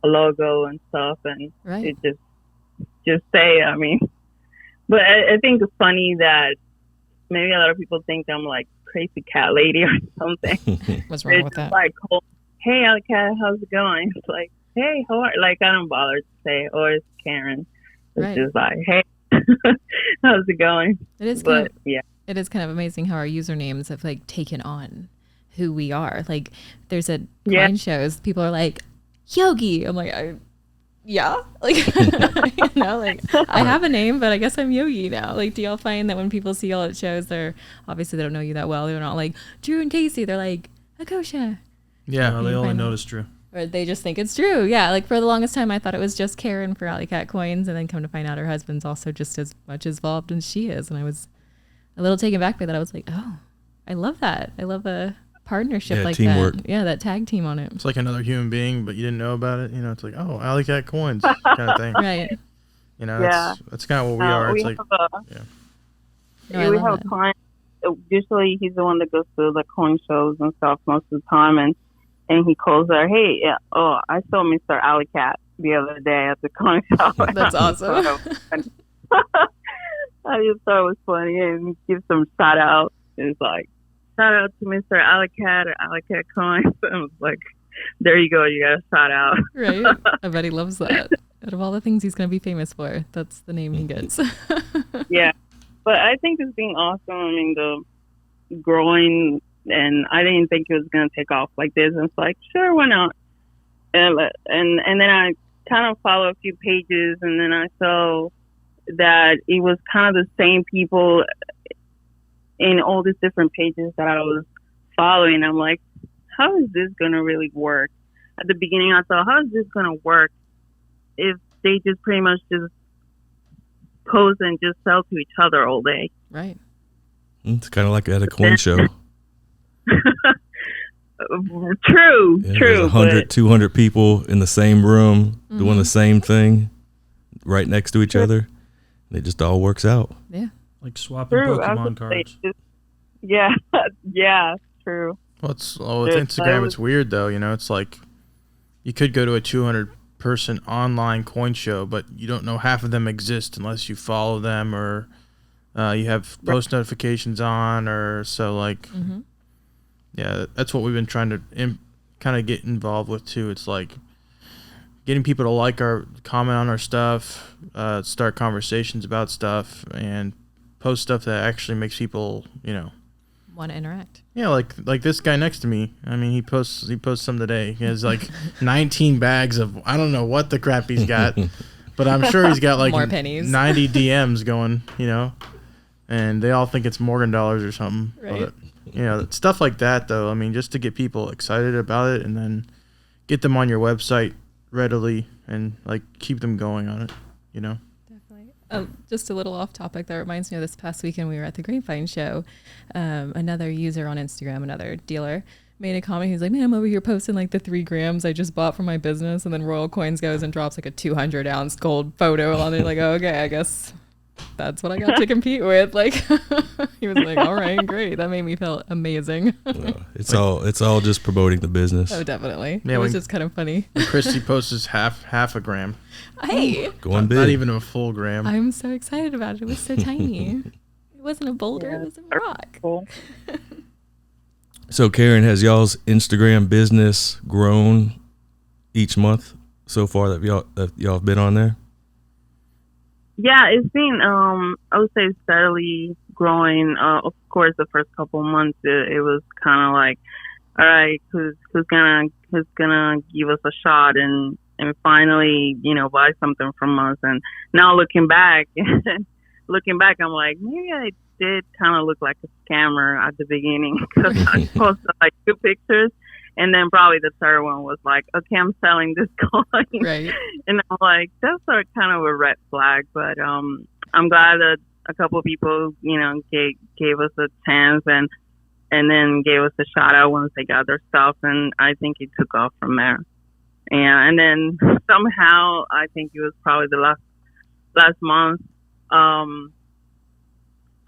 logo and stuff, and Right. it just say. I mean, but I think it's funny that maybe a lot of people think I'm like crazy cat lady or something. What's wrong It's with just that? like, oh, hey, Alley Cat, how's it going? It's like, hey, how are? Like, I don't bother to say, or it's Karen. It's Right. just like, hey, how's it going? It is But kind of, yeah. it is kind of amazing how our usernames have like taken on who we are. Like there's a Yeah. coin shows, people are like, Yogi. I'm like, yeah, like, you know, like I have a name, but I guess I'm Yogi now. Like, do y'all find that when people see y'all at shows, they're obviously they don't know you that well. They're not like Drew and Casey. They're like Akosha, Yeah. They only find noticed Drew. or they just think it's Drew. Yeah, like for the longest time, I thought it was just Karen for Alley Cat Coins, and then come to find out her husband's also just as much involved as she is. And I was a little taken back by that. I was like, oh, I love that. I love a partnership Yeah, like teamwork. that. Yeah, that tag team on it. It's like another human being, but you didn't know about it. You know, it's like, oh, Alley Cat Coins kind of thing. Right. You know, Yeah. that's kind of what we are. It's like, No, I we love have it. a client. Usually, he's the one that goes to the coin shows and stuff most of the time, and he calls her, hey, yeah, oh, I saw Mr. Alley Cat the other day at the coin shop. That's awesome. I just thought it was funny, and give some shout out. It's like, shout out to Mr. Alley Cat or Alley Cat Coins. I was like, there you go, you got a shout out. Right. I bet he loves that. Out of all the things he's going to be famous for, that's the name he gets. Yeah, but I think it's been awesome. I mean, the growing, and I didn't think it was going to take off like this. And it's like, sure, why not? And then I kind of follow a few pages, and then I saw that it was kind of the same people in all these different pages that I was following. I'm like, how is this going to really work? At the beginning, I thought, how is this going to work if they just pretty much just post and just sell to each other all day? Right. It's kind of like at a coin show. True, Yeah, true. There's 100, but 200 people in the same room doing the same thing right next to each other. And it just all works out. Yeah. Like swapping true. Pokemon cards. Yeah, yeah, true. well, with There's Instagram, those- it's weird though. You know, it's like you could go to a 200-person online coin show, but you don't know half of them exist unless you follow them or you have post notifications on, or so like. Mm-hmm. Yeah, that's what we've been trying to kind of get involved with too. It's like getting people to like our comment on our stuff, start conversations about stuff, and post stuff that actually makes people, you know, want to interact. Yeah, like this guy next to me. I mean, he posts some today. He has like 19 bags of I don't know what the crap he's got, but I'm sure he's got like More pennies. 90 DMs going, and they all think it's Morgan dollars or something. Right. But, stuff like that though. I mean, just to get people excited about it and then get them on your website readily and like keep them going on it. Definitely. Just a little off topic. That reminds me of this past weekend we were at the Grapevine show. Another user on Instagram, another dealer, made a comment. He's like, "Man, I'm over here posting like the 3 grams I just bought for my business," and then Royal Coins goes and drops like a 200-ounce gold photo on there. Like, oh, okay, I guess that's what I got to compete with. Like, he was like, "All right, great." That made me feel amazing. It's all just promoting the business. Oh, definitely. Yeah, it was just kind of funny. Christy posts half a gram. Hey, Going big. Not even a full gram. I'm so excited about it. It was so tiny. It wasn't a boulder. It was a rock. Cool. So Karen, has y'all's Instagram business grown each month so far that y'all have been on there? Yeah, it's been, I would say steadily growing. Of course, the first couple months, it was kind of like, all right, who's gonna give us a shot and finally, buy something from us. And now looking back, I'm like, maybe I did kind of look like a scammer at the beginning because I posted like 2 pictures. And then probably the third one was like, okay, I'm selling this coin. Right. And I'm like, that's kind of a red flag. But I'm glad that a couple of people, gave us a chance and then gave us a shout out once they got their stuff. And I think it took off from there. And then somehow, I think it was probably the last month,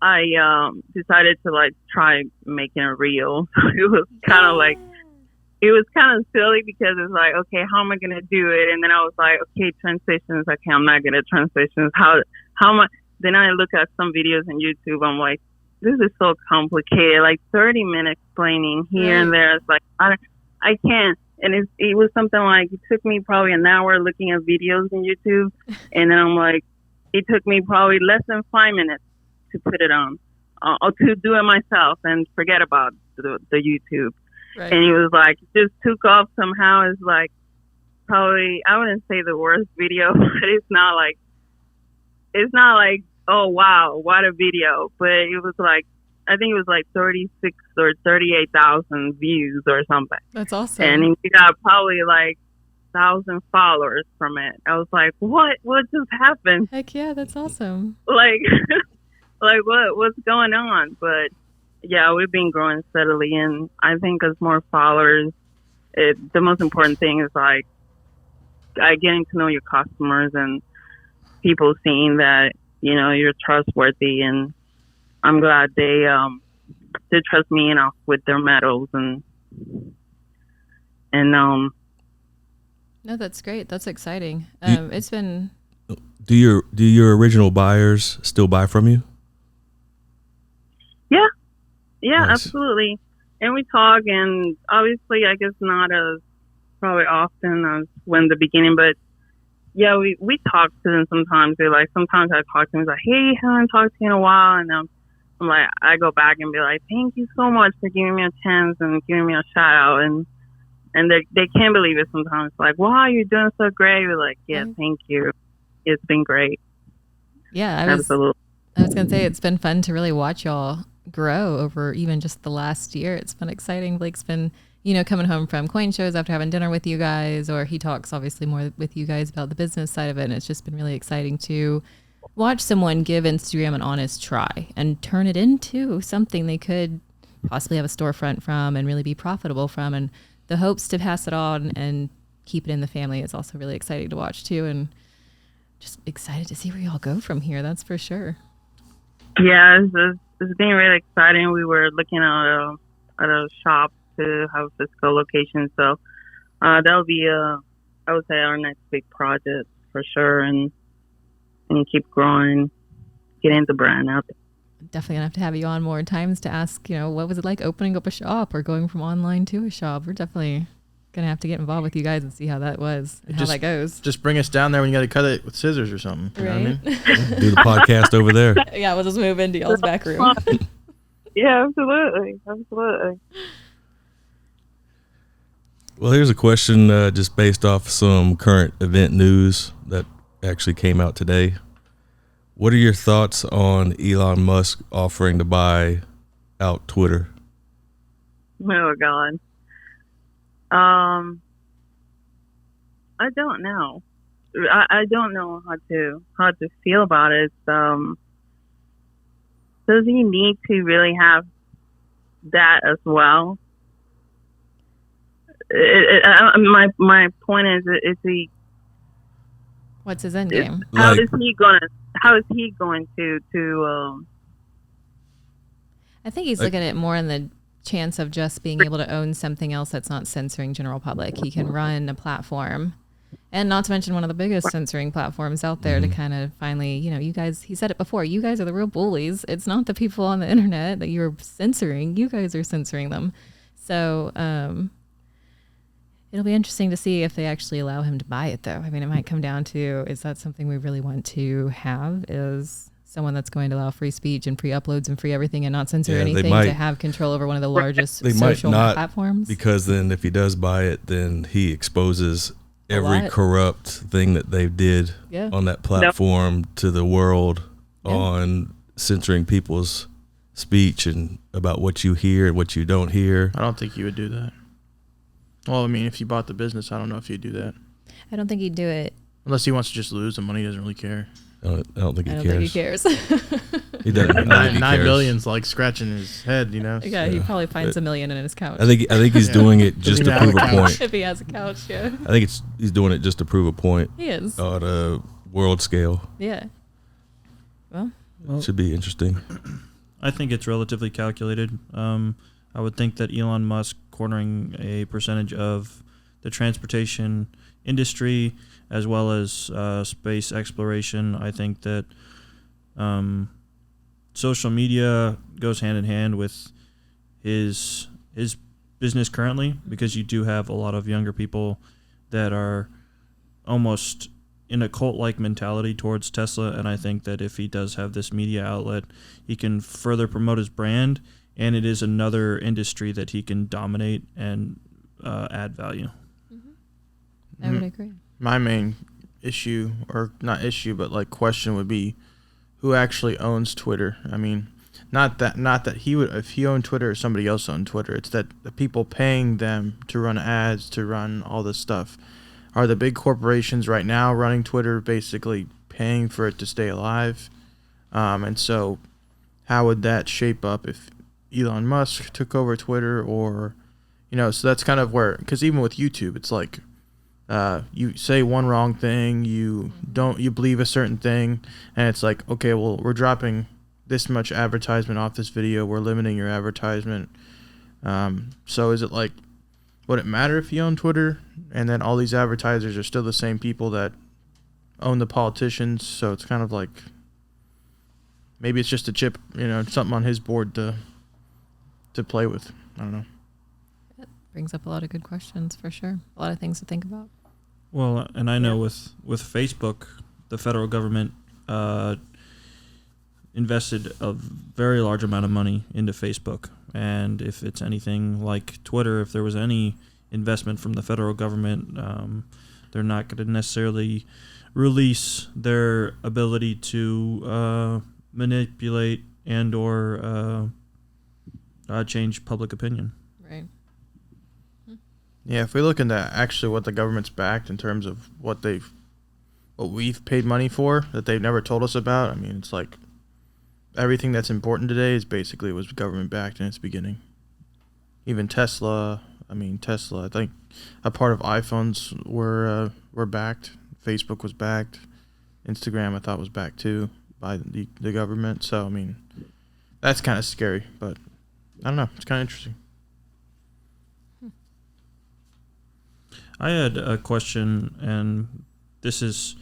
I decided to like try making a reel. It was kind of like, it was kind of silly because it was like, okay, how am I going to do it? And then I was like, okay, transitions. Okay, I'm not good at transitions. How am I? Then I look at some videos on YouTube. I'm like, this is so complicated. Like 30 minutes explaining here and there. It's like, I can't. And it was something like, it took me probably an hour looking at videos on YouTube. And then I'm like, it took me probably less than 5 minutes to put it on, or to do it myself and forget about the YouTube. Right. And it was like, just took off somehow. It's like, probably, I wouldn't say the worst video, but it's not like, oh wow, what a video. But it was like, I think it was like 36 or 38,000 views or something. That's awesome. And we got probably like 1,000 followers from it. I was like, what just happened? Heck yeah, that's awesome. Like, like what's going on? But yeah, we've been growing steadily, and I think as more followers, the most important thing is like getting to know your customers and people seeing that you're trustworthy. And I'm glad they trust me enough with their metals and No, that's great. That's exciting. It's been. Do your original buyers still buy from you? Yeah, Nice. absolutely. And we talk, and obviously, I guess not as probably often as when the beginning, but yeah, we talk to them sometimes. Sometimes I talk to them, he's like, hey, haven't talked to you in a while, and I'm like, I go back and be like, thank you so much for giving me a chance and giving me a shout out, and they can't believe it sometimes. Like, wow, you're doing so great. We're like, yeah, thank you. It's been great. Yeah, Absolutely. I was gonna say it's been fun to really watch y'all grow over even just the last year. It's been exciting. Blake's been, coming home from coin shows after having dinner with you guys, or he talks obviously more with you guys about the business side of it. And it's just been really exciting to watch someone give Instagram an honest try and turn it into something they could possibly have a storefront from and really be profitable from. And the hopes to pass it on and keep it in the family is also really exciting to watch too. And just excited to see where y'all go from here. That's for sure. Yeah, it's been really exciting. We were looking at a shop to have a physical location, so that'll be I would say our next big project for sure, and keep growing, getting the brand out there. Definitely gonna have to have you on more times to ask, what was it like opening up a shop or going from online to a shop? We're definitely gonna have to get involved with you guys and see how that was and how that goes. Just bring us down there when you got to cut it with scissors or something. You know what I mean? Do the podcast over there. Yeah, we'll just move into y'all's back room. Yeah, absolutely. Absolutely. Well, here's a question just based off some current event news that actually came out today. What are your thoughts on Elon Musk offering to buy out Twitter? Oh God. I don't know. I don't know how to feel about it. Does he need to really have that as well? My point is he What's his end game? how Like- is he going to I think he's looking at it more in the chance of just being able to own something else that's not censoring general public. He can run a platform, and not to mention one of the biggest censoring platforms out there, to kind of finally, you guys, he said it before, you guys are the real bullies. It's not the people on the internet that you're censoring. You guys are censoring them. So it'll be interesting to see if they actually allow him to buy it, though. I mean, it might come down to, is that something we really want to have? Is someone that's going to allow free speech and free uploads and free everything and not censor anything to have control over one of the largest social platforms? Because then if he does buy it, then he exposes every corrupt thing that they did on that platform to the world on censoring people's speech and about what you hear and what you don't hear. I don't think you would do that. Well, I mean, if you bought the business, I don't know if you'd do that. I don't think he'd do it. Unless he wants to just lose the money, he doesn't really care. I don't think he cares. Think he cares. He doesn't. $9 million's like scratching his head, Yeah, he probably finds $1 million in his couch. I think he's doing it just to prove a point. If he has a couch, yeah. I think he's doing it just to prove a point. He is. On a world scale. Yeah. Well, it should be interesting. I think it's relatively calculated. I would think that Elon Musk cornering a percentage of the transportation industry as well as space exploration. I think that social media goes hand in hand with his business currently, because you do have a lot of younger people that are almost in a cult-like mentality towards Tesla, and I think that if he does have this media outlet, he can further promote his brand, and it is another industry that he can dominate and add value. I would agree. My main issue, or not issue, but like question would be who actually owns Twitter. I mean, not that he would, if he owned Twitter or somebody else owned Twitter, it's that the people paying them to run ads, to run all this stuff, are the big corporations right now running Twitter basically paying for it to stay alive. And so how would that shape up if Elon Musk took over Twitter, or, so that's kind of where, because even with YouTube, it's like, you say one wrong thing, you believe a certain thing, and it's like, okay, well, we're dropping this much advertisement off this video, we're limiting your advertisement. So is it like, would it matter if you own Twitter and then all these advertisers are still the same people that own the politicians? So it's kind of like, maybe it's just a chip, something on his board to play with. I don't know. It brings up a lot of good questions, for sure. A lot of things to think about. Well, and I know with Facebook, the federal government invested a very large amount of money into Facebook. And if it's anything like Twitter, if there was any investment from the federal government, they're not going to necessarily release their ability to manipulate and or change public opinion. Right. Yeah, if we look into actually what the government's backed in terms of what we've paid money for that they've never told us about, I mean, it's like everything that's important today is basically was government backed in its beginning. Even Tesla, I think a part of iPhones were backed. Facebook was backed. Instagram, I thought, was backed too by the government. So, I mean, that's kind of scary, but I don't know. It's kind of interesting. I had a question, and this is,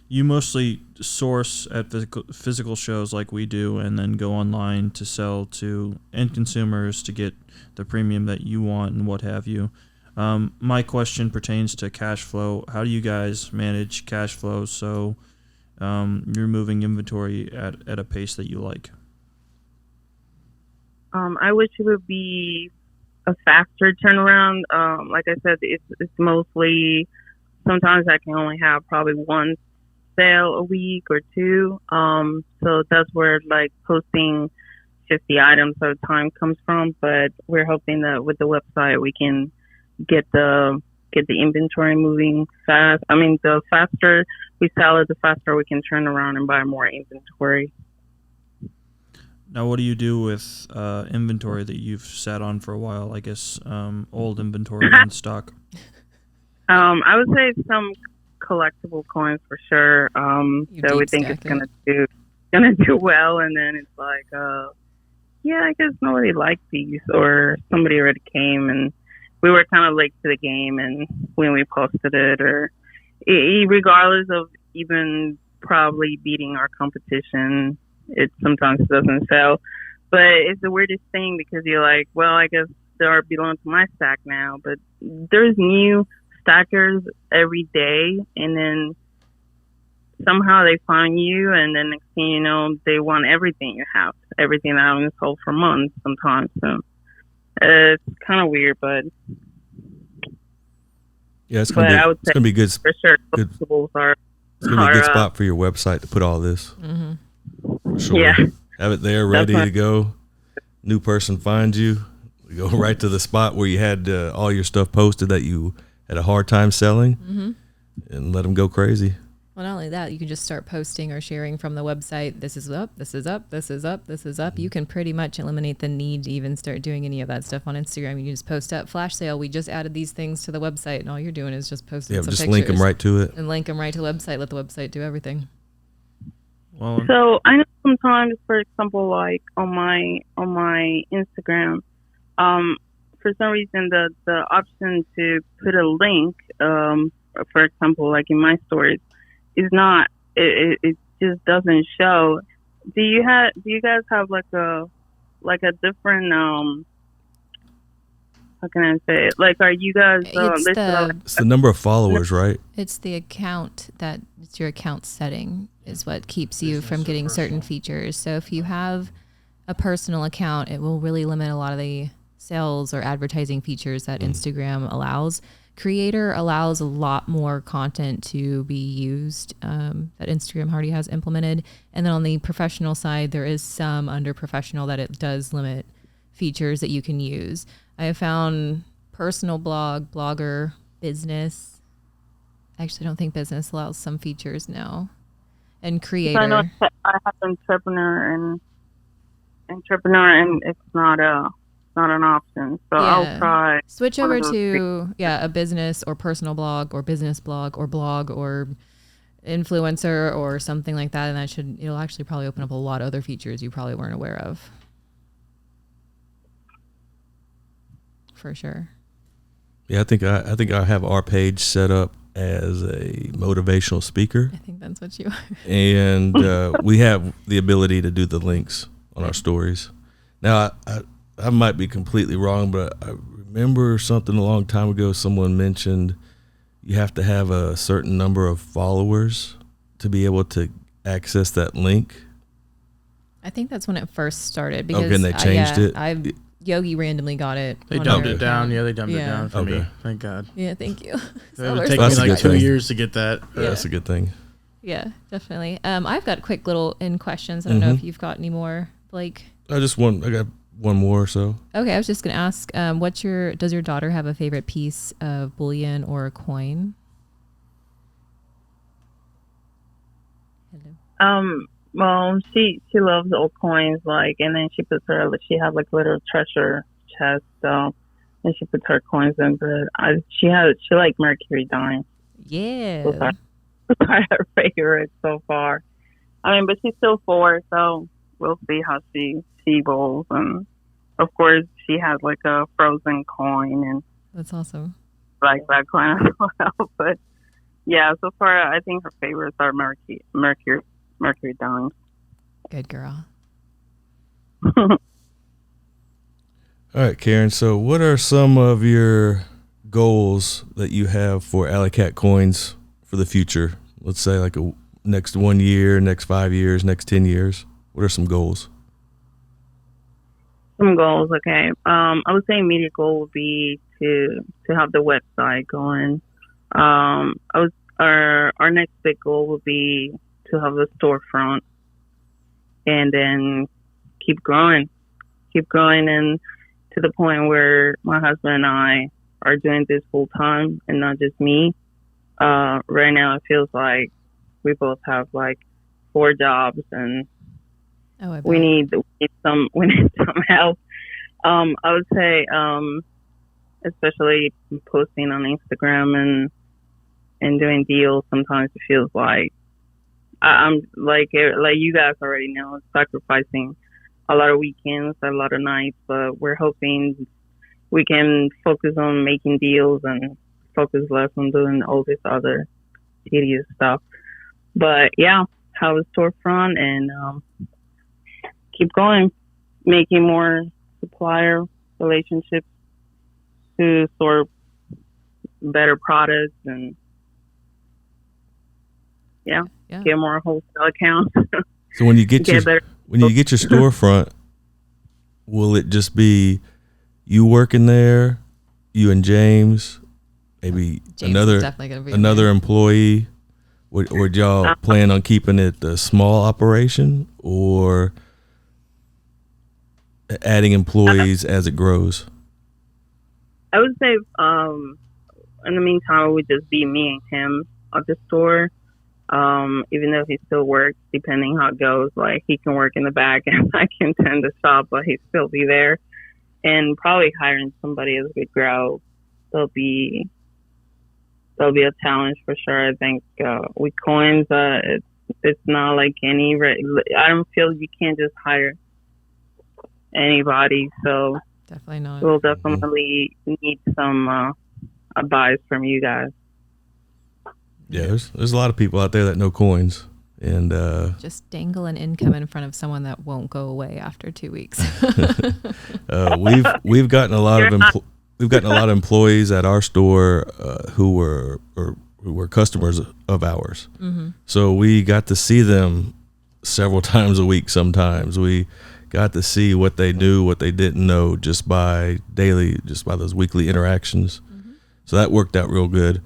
you mostly source at physical shows like we do and then go online to sell to end consumers to get the premium that you want and what have you. My question pertains to cash flow. How do you guys manage cash flow so you're moving inventory at a pace that you like? I wish it would be a faster turnaround. Like I said, it's mostly sometimes I can only have probably one sale a week or two. So that's where like posting 50 items at a time comes from. But we're hoping that with the website we can get the inventory moving fast. I mean, the faster we sell it, the faster we can turn around and buy more inventory. Now, what do you do with inventory that you've sat on for a while? I guess old inventory in stock. I would say some collectible coins for sure. So we think it's gonna do well, and then it's like, yeah, I guess nobody liked these, or somebody already came and we were kind of late to the game, and when we posted it, or regardless of even probably beating our competition, it sometimes doesn't sell. But it's the weirdest thing because you're like, well, I guess they are belong to my stack now, but there's new stackers every day, and then somehow they find you, and then next thing you know, they want everything you have, everything that I haven't sold for months sometimes. So it's kind of weird, but yeah, it's gonna be good. For sure, good. It's gonna be a good spot for your website to put all this. Mm-hmm. For sure. Yeah, have it there ready to go. New person finds you, go right to the spot where you had all your stuff posted that you had a hard time selling, and let them go crazy. Well, not only that, you can just start posting or sharing from the website. This is up, this is up, this is up, this is up. You can pretty much eliminate the need to even start doing any of that stuff on Instagram. You can just post up, flash sale. We just added these things to the website, and all you're doing is just posting some just pictures. link them right to it. And link them right to the website. Let the website do everything. Well, so I know sometimes, for example, like on my Instagram, for some reason the option to put a link, for example, like in my stories, is not. It just doesn't show. Do you guys have like a different how can I say it? Like, are you guys listed it's the number of followers, right? It's the account it's your account setting is what keeps you from getting certain features. So if you have a personal account, it will really limit a lot of the sales or advertising features that Instagram allows. Creator allows a lot more content to be used that Instagram already has implemented. And then on the professional side, there is some under professional that it does limit features that you can use. I have found personal blog, blogger, business. I actually don't think business allows some features now. And creator. I know I have entrepreneur, and it's not an option. So yeah. I'll try. Switch over to a business or personal blog or business blog or influencer or something like that, and it'll actually probably open up a lot of other features you probably weren't aware of. For sure. Yeah, I think I have our page set up as a motivational speaker. I think that's what you are. And we have the ability to do the links on our stories. Now, I might be completely wrong, but I remember something a long time ago. Someone mentioned you have to have a certain number of followers to be able to access that link. I think that's when it first started. Because and they changed it. Yogi randomly got it. They dumbed it down. Yeah, they dumbed it down for me. Thank God. Yeah, thank you. It would take me like 2 years to get that. Yeah. That's a good thing. Yeah, definitely. I've got quick little end questions. I don't know if you've got any more, Blake. I got one more or so. Okay, I was just going to ask, does your daughter have a favorite piece of bullion or a coin? Hello. Well, she loves old coins, and then she has like a little treasure chest, and she puts her coins in. But she like Mercury dimes. Yeah, those are her favorite so far. I mean, but she's still 4, so we'll see how she rolls. And of course, she has like a frozen coin, and that's awesome. Like that coin as well. But yeah, so far I think her favorites are Mercury dimes. Good girl. All right, Karen. So what are some of your goals that you have for Alley Cat Coins for the future? Let's say like next 1 year, next 5 years, next 10 years. What are some goals? Some goals, okay. I would say immediate goal would be to have the website going. Our next big goal would be to have a storefront, and then keep growing, and to the point where my husband and I are doing this full time and not just me. Right now, it feels like we both have like 4 jobs, and we need some help. I would say, especially posting on Instagram and doing deals. Sometimes it feels like I'm like you guys already know, sacrificing a lot of weekends, a lot of nights. But we're hoping we can focus on making deals and focus less on doing all this other tedious stuff. But yeah, have a storefront and keep going, making more supplier relationships to sort better products and get more wholesale accounts. So when you get your storefront, will it just be you working there, you and James, maybe James another employee? Would y'all plan on keeping it a small operation or adding employees as it grows? I would say, in the meantime, it would just be me and him at the store. Even though he still works, depending how it goes, like he can work in the back and I can tend the shop, but he'd still be there. And probably hiring somebody as we grow, there'll be a challenge for sure. I think with coins, it's not like I don't feel you can't just hire anybody. So definitely not. We'll definitely need some advice from you guys. Yeah, there's a lot of people out there that know coins, and just dangle an income in front of someone that won't go away after 2 weeks. We've gotten a lot of employees at our store who were customers of ours. Mm-hmm. So we got to see them several times a week. Sometimes we got to see what they knew, what they didn't know, just by those weekly interactions. Mm-hmm. So that worked out real good.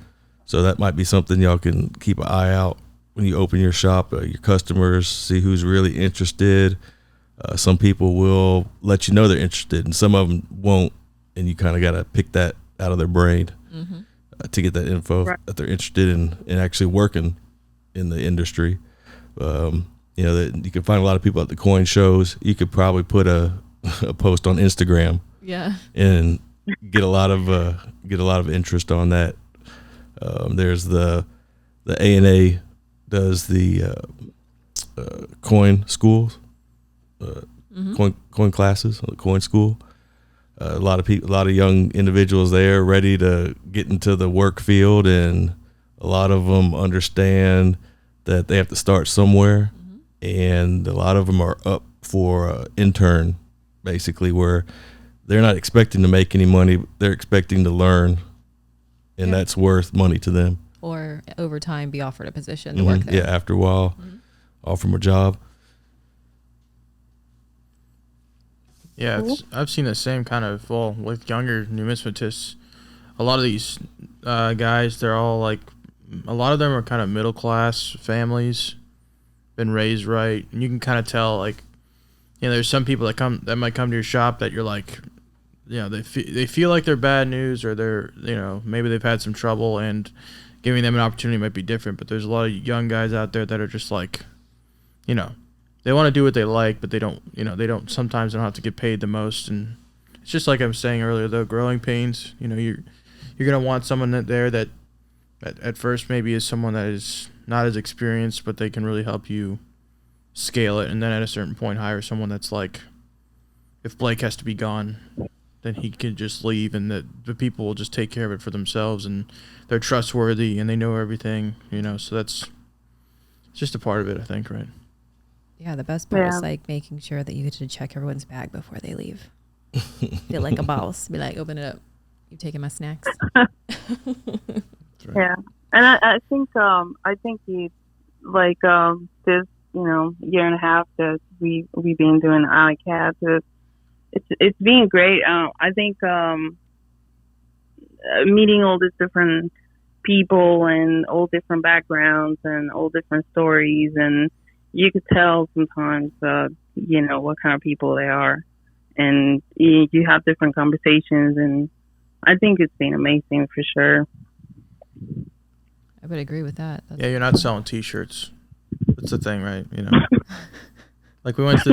So that might be something y'all can keep an eye out when you open your shop, your customers, see who's really interested. Some people will let you know they're interested, and some of them won't, and you kind of got to pick that out of their brain to get that info that they're interested in actually working in the industry. That you can find a lot of people at the coin shows. You could probably put a post on Instagram, and get a lot of interest on that. There's the A&A does the coin schools, coin classes, the coin school. A lot of young individuals there ready to get into the work field, and a lot of them understand that they have to start somewhere, and a lot of them are up for intern, basically, where they're not expecting to make any money, they're expecting to learn. And that's worth money to them. Or over time, be offered a position to work there. Yeah, after a while, offer them a job. Yeah, I've seen the same kind of, with younger numismatists. A lot of these guys, they're all like, a lot of them are kind of middle class families, been raised right. And you can kind of tell, like, there's some people that might come to your shop that you're like, they feel like they're bad news, or they're, maybe they've had some trouble, and giving them an opportunity might be different. But there's a lot of young guys out there that are just like, they want to do what they like, but they don't sometimes they don't have to get paid the most. And it's just like I was saying earlier, the growing pains, you're going to want someone that at first maybe is someone that is not as experienced, but they can really help you scale it. And then at a certain point, hire someone that's like, if Blake has to be gone, then he can just leave, and the people will just take care of it for themselves, and they're trustworthy and they know everything, so it's just a part of it, I think, right? Yeah, the best part is like making sure that you get to check everyone's bag before they leave. Feel like a boss. Be like, open it up. You taking my snacks? Right. Yeah, and I think you like this year and a half that we've been doing ICAT. it's been great. I think meeting all these different people and all different backgrounds and all different stories, and you could tell sometimes, what kind of people they are, and you have different conversations, and I think it's been amazing for sure. I would agree with that. Yeah, you're not selling T-shirts. That's the thing, right? Like we went to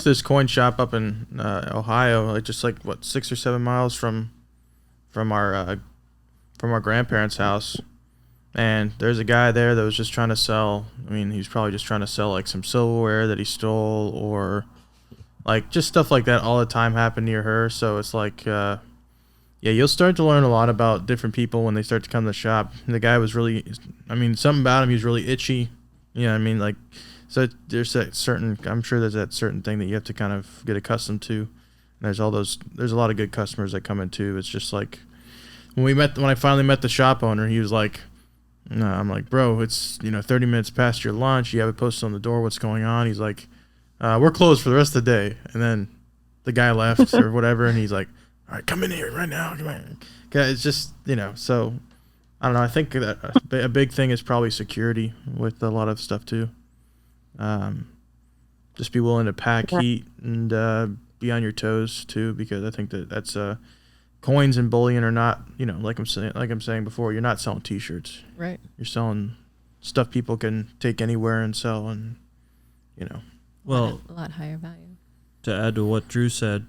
this coin shop up in Ohio, like just 6 or 7 miles from our grandparents' house, and there's a guy there that was just trying to sell. I mean, he was probably just trying to sell like some silverware that he stole, or like just stuff like that. All the time happened near her, so it's like, you'll start to learn a lot about different people when they start to come to the shop. And the guy was really, something about him, he was really itchy. Like, so there's that certain, I'm sure there's that certain thing that you have to kind of get accustomed to. And there's a lot of good customers that come in too. It's just like, when I finally met the shop owner, he was like, no, I'm like, bro, it's, 30 minutes past your lunch. You have it posted on the door. What's going on? He's like, we're closed for the rest of the day. And then the guy left or whatever. And he's like, all right, come in here right now. Come on. It's just, so I don't know. I think that a big thing is probably security with a lot of stuff too. Just be willing to pack heat and be on your toes too, because I think that's coins and bullion are not, like I'm saying before, you're not selling T-shirts. Right. You're selling stuff people can take anywhere and sell, and Well, a lot higher value. To add to what Drew said,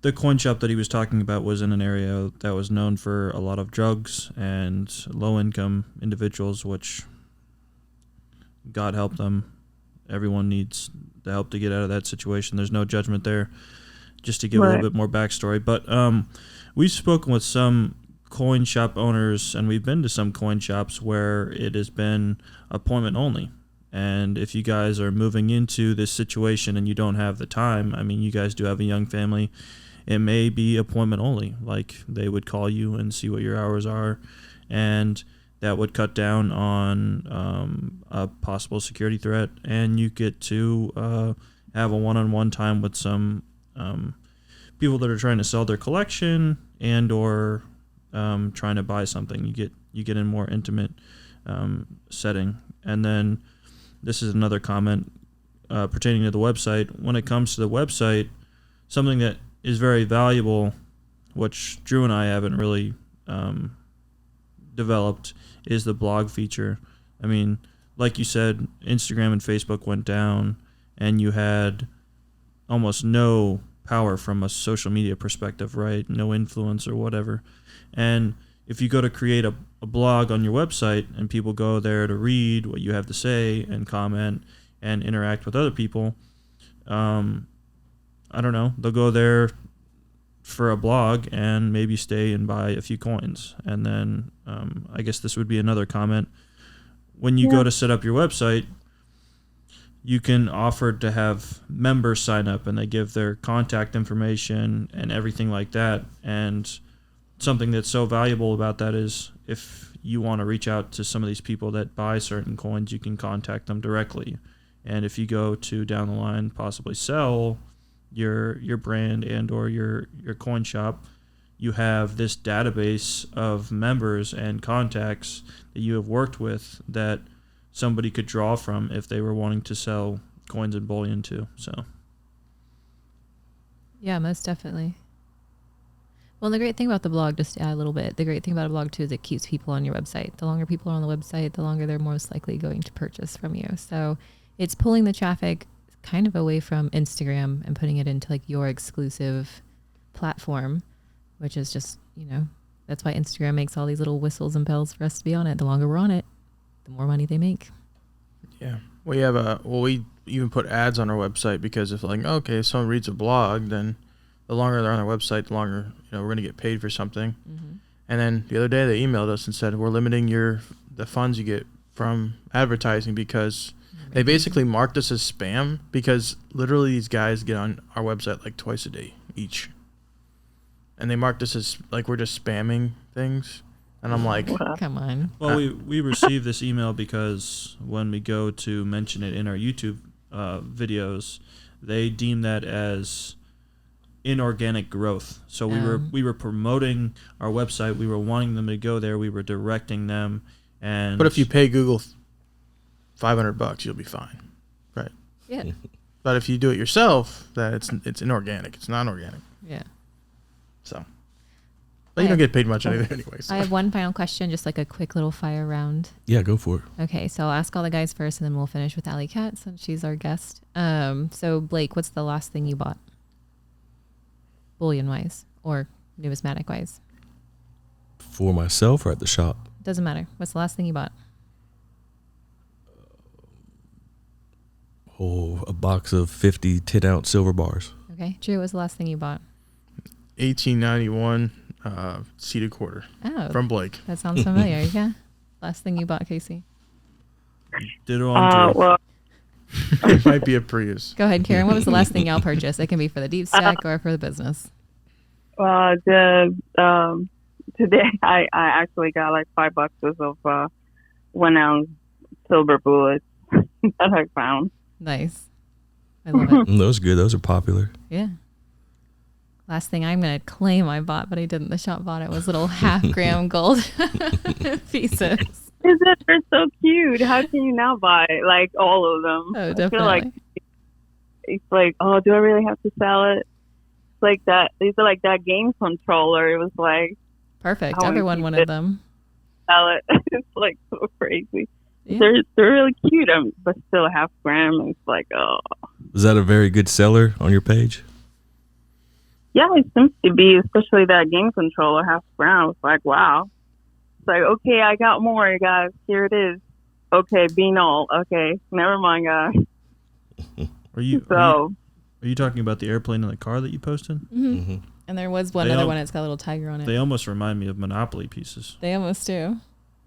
the coin shop that he was talking about was in an area that was known for a lot of drugs and low-income individuals, which, God help them. Everyone needs the help to get out of that situation. There's no judgment there, just to give a little bit more backstory. But we've spoken with some coin shop owners, and we've been to some coin shops where it has been appointment only. And if you guys are moving into this situation and you don't have the time, you guys do have a young family, it may be appointment only. Like, they would call you and see what your hours are, and that would cut down on a possible security threat, and you get to have a one-on-one time with some people that are trying to sell their collection and or trying to buy something. You get in more intimate setting. And then this is another comment pertaining to the website. When it comes to the website, something that is very valuable, which Drew and I haven't really developed, is the blog feature. Like you said, Instagram and Facebook went down, and you had almost no power from a social media perspective, right? No influence or whatever. And if you go to create a blog on your website and people go there to read what you have to say and comment and interact with other people, I don't know, they'll go there for a blog and maybe stay and buy a few coins. And then I guess this would be another comment. When you go to set up your website, you can offer to have members sign up, and they give their contact information and everything like that. And something that's so valuable about that is if you want to reach out to some of these people that buy certain coins, you can contact them directly. And if you go to down the line possibly sell your brand and or your coin shop, you have this database of members and contacts that you have worked with that somebody could draw from if they were wanting to sell coins and bullion too. So yeah, most definitely. Well, the great thing about the blog, just to add a little bit, the great thing about a blog too is it keeps people on your website. The longer people are on the website, the longer they're most likely going to purchase from you. So it's pulling the traffic kind of away from Instagram and putting it into like your exclusive platform, which is just, that's why Instagram makes all these little whistles and bells for us to be on it. The longer we're on it, the more money they make. Yeah. We even put ads on our website, because if if someone reads a blog, then the longer they're on our website, the longer, we're going to get paid for something. Mm-hmm. And then the other day they emailed us and said, we're limiting the funds you get from advertising, because they basically marked us as spam, because literally these guys get on our website like twice a day each. And they marked us as like we're just spamming things. And I'm like, come on. Well, we received this email because when we go to mention it in our YouTube videos, they deem that as inorganic growth. So we were promoting our website. We were wanting them to go there. We were directing them. And But if you pay Google $500, you'll be fine, right? Yeah. But if you do it yourself, that it's inorganic. It's non-organic. Yeah. So, but you don't get paid much either anyway. So. I have one final question, just like a quick little fire round. Yeah, go for it. Okay, so I'll ask all the guys first, and then we'll finish with Alley Cat since she's our guest. So Blake, what's the last thing you bought? Bullion wise or numismatic wise? For myself or at the shop? Doesn't matter. What's the last thing you bought? Oh, a box of 50 10-ounce silver bars. Okay, Drew, what's the last thing you bought? 1891 seated quarter from Blake. That sounds familiar. Yeah. Last thing you bought, Casey? Ditto on Drew. Well, It might be a Prius. Go ahead, Karen. What was the last thing y'all purchased? It can be for the deep stack or for the business. Today I actually got like 5 boxes of 1 ounce silver bullets that I found. Nice. I love it. Those are good. Those are popular. Yeah. Last thing I'm going to claim I bought, but I didn't. The shop bought it was little half-gram gold pieces. They're so cute. How can you not buy like all of them? Oh, I definitely. feel like it's like, oh, do I really have to sell it? It's like that. These are like that game controller. It was like Perfect. I wanna Everyone keep wanted it. them. sell it. It's like so crazy. Yeah. They're really cute, but still a half gram. It's like, oh. Is that a very good seller on your page? Yeah, it seems to be, especially that game controller, half gram. It's like, wow. It's like, okay, I got more, guys. Here it is. Okay, Beanol. Okay, never mind, guys. Are you talking about the airplane in the car that you posted? Mm-hmm. And there was one other one that's got a little tiger on it. They almost remind me of Monopoly pieces. They almost do.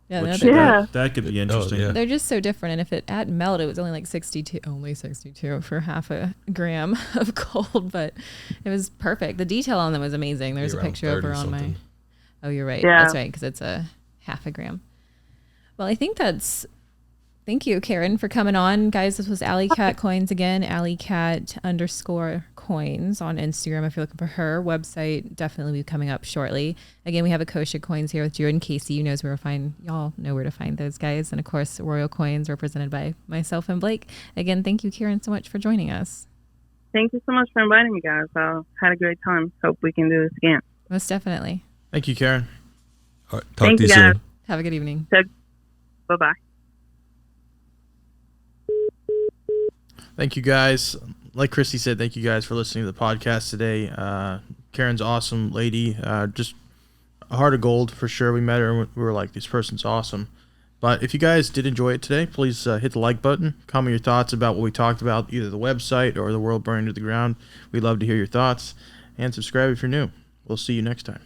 Yeah, Which they're that could be interesting. yeah. they're just so different. And if it at melt, it was only like 62 for half a gram of gold, but it was perfect. The detail on them was amazing. There's a Around picture over on my. something. Oh, you're right. Yeah. That's right, because it's a half a gram. Well, I think that's. Thank you, Karen, for coming on. Guys, this was Alley Cat Coins again, alleycat_coins on Instagram if you're looking for her. Website definitely will be coming up shortly. Again, we have Akosha Coins here with Drew and Casey. You knows where to find, y'all know where to find those guys. And of course, Royal Coins represented by myself and Blake. Again, thank you, Karen, so much for joining us. Thank you so much for inviting me, guys. I had a great time. Hope we can do this again. Most definitely. Thank you, Karen. All right, talk Thank to you you, soon. guys. Have a good evening. Bye-bye. Thank you, guys. Like Christy said, thank you guys for listening to the podcast today. Karen's awesome lady. Just a heart of gold for sure. We met her and we were like, this person's awesome. But if you guys did enjoy it today, please hit the like button. Comment your thoughts about what we talked about, either the website or the world burning to the ground. We'd love to hear your thoughts. And subscribe if you're new. We'll see you next time.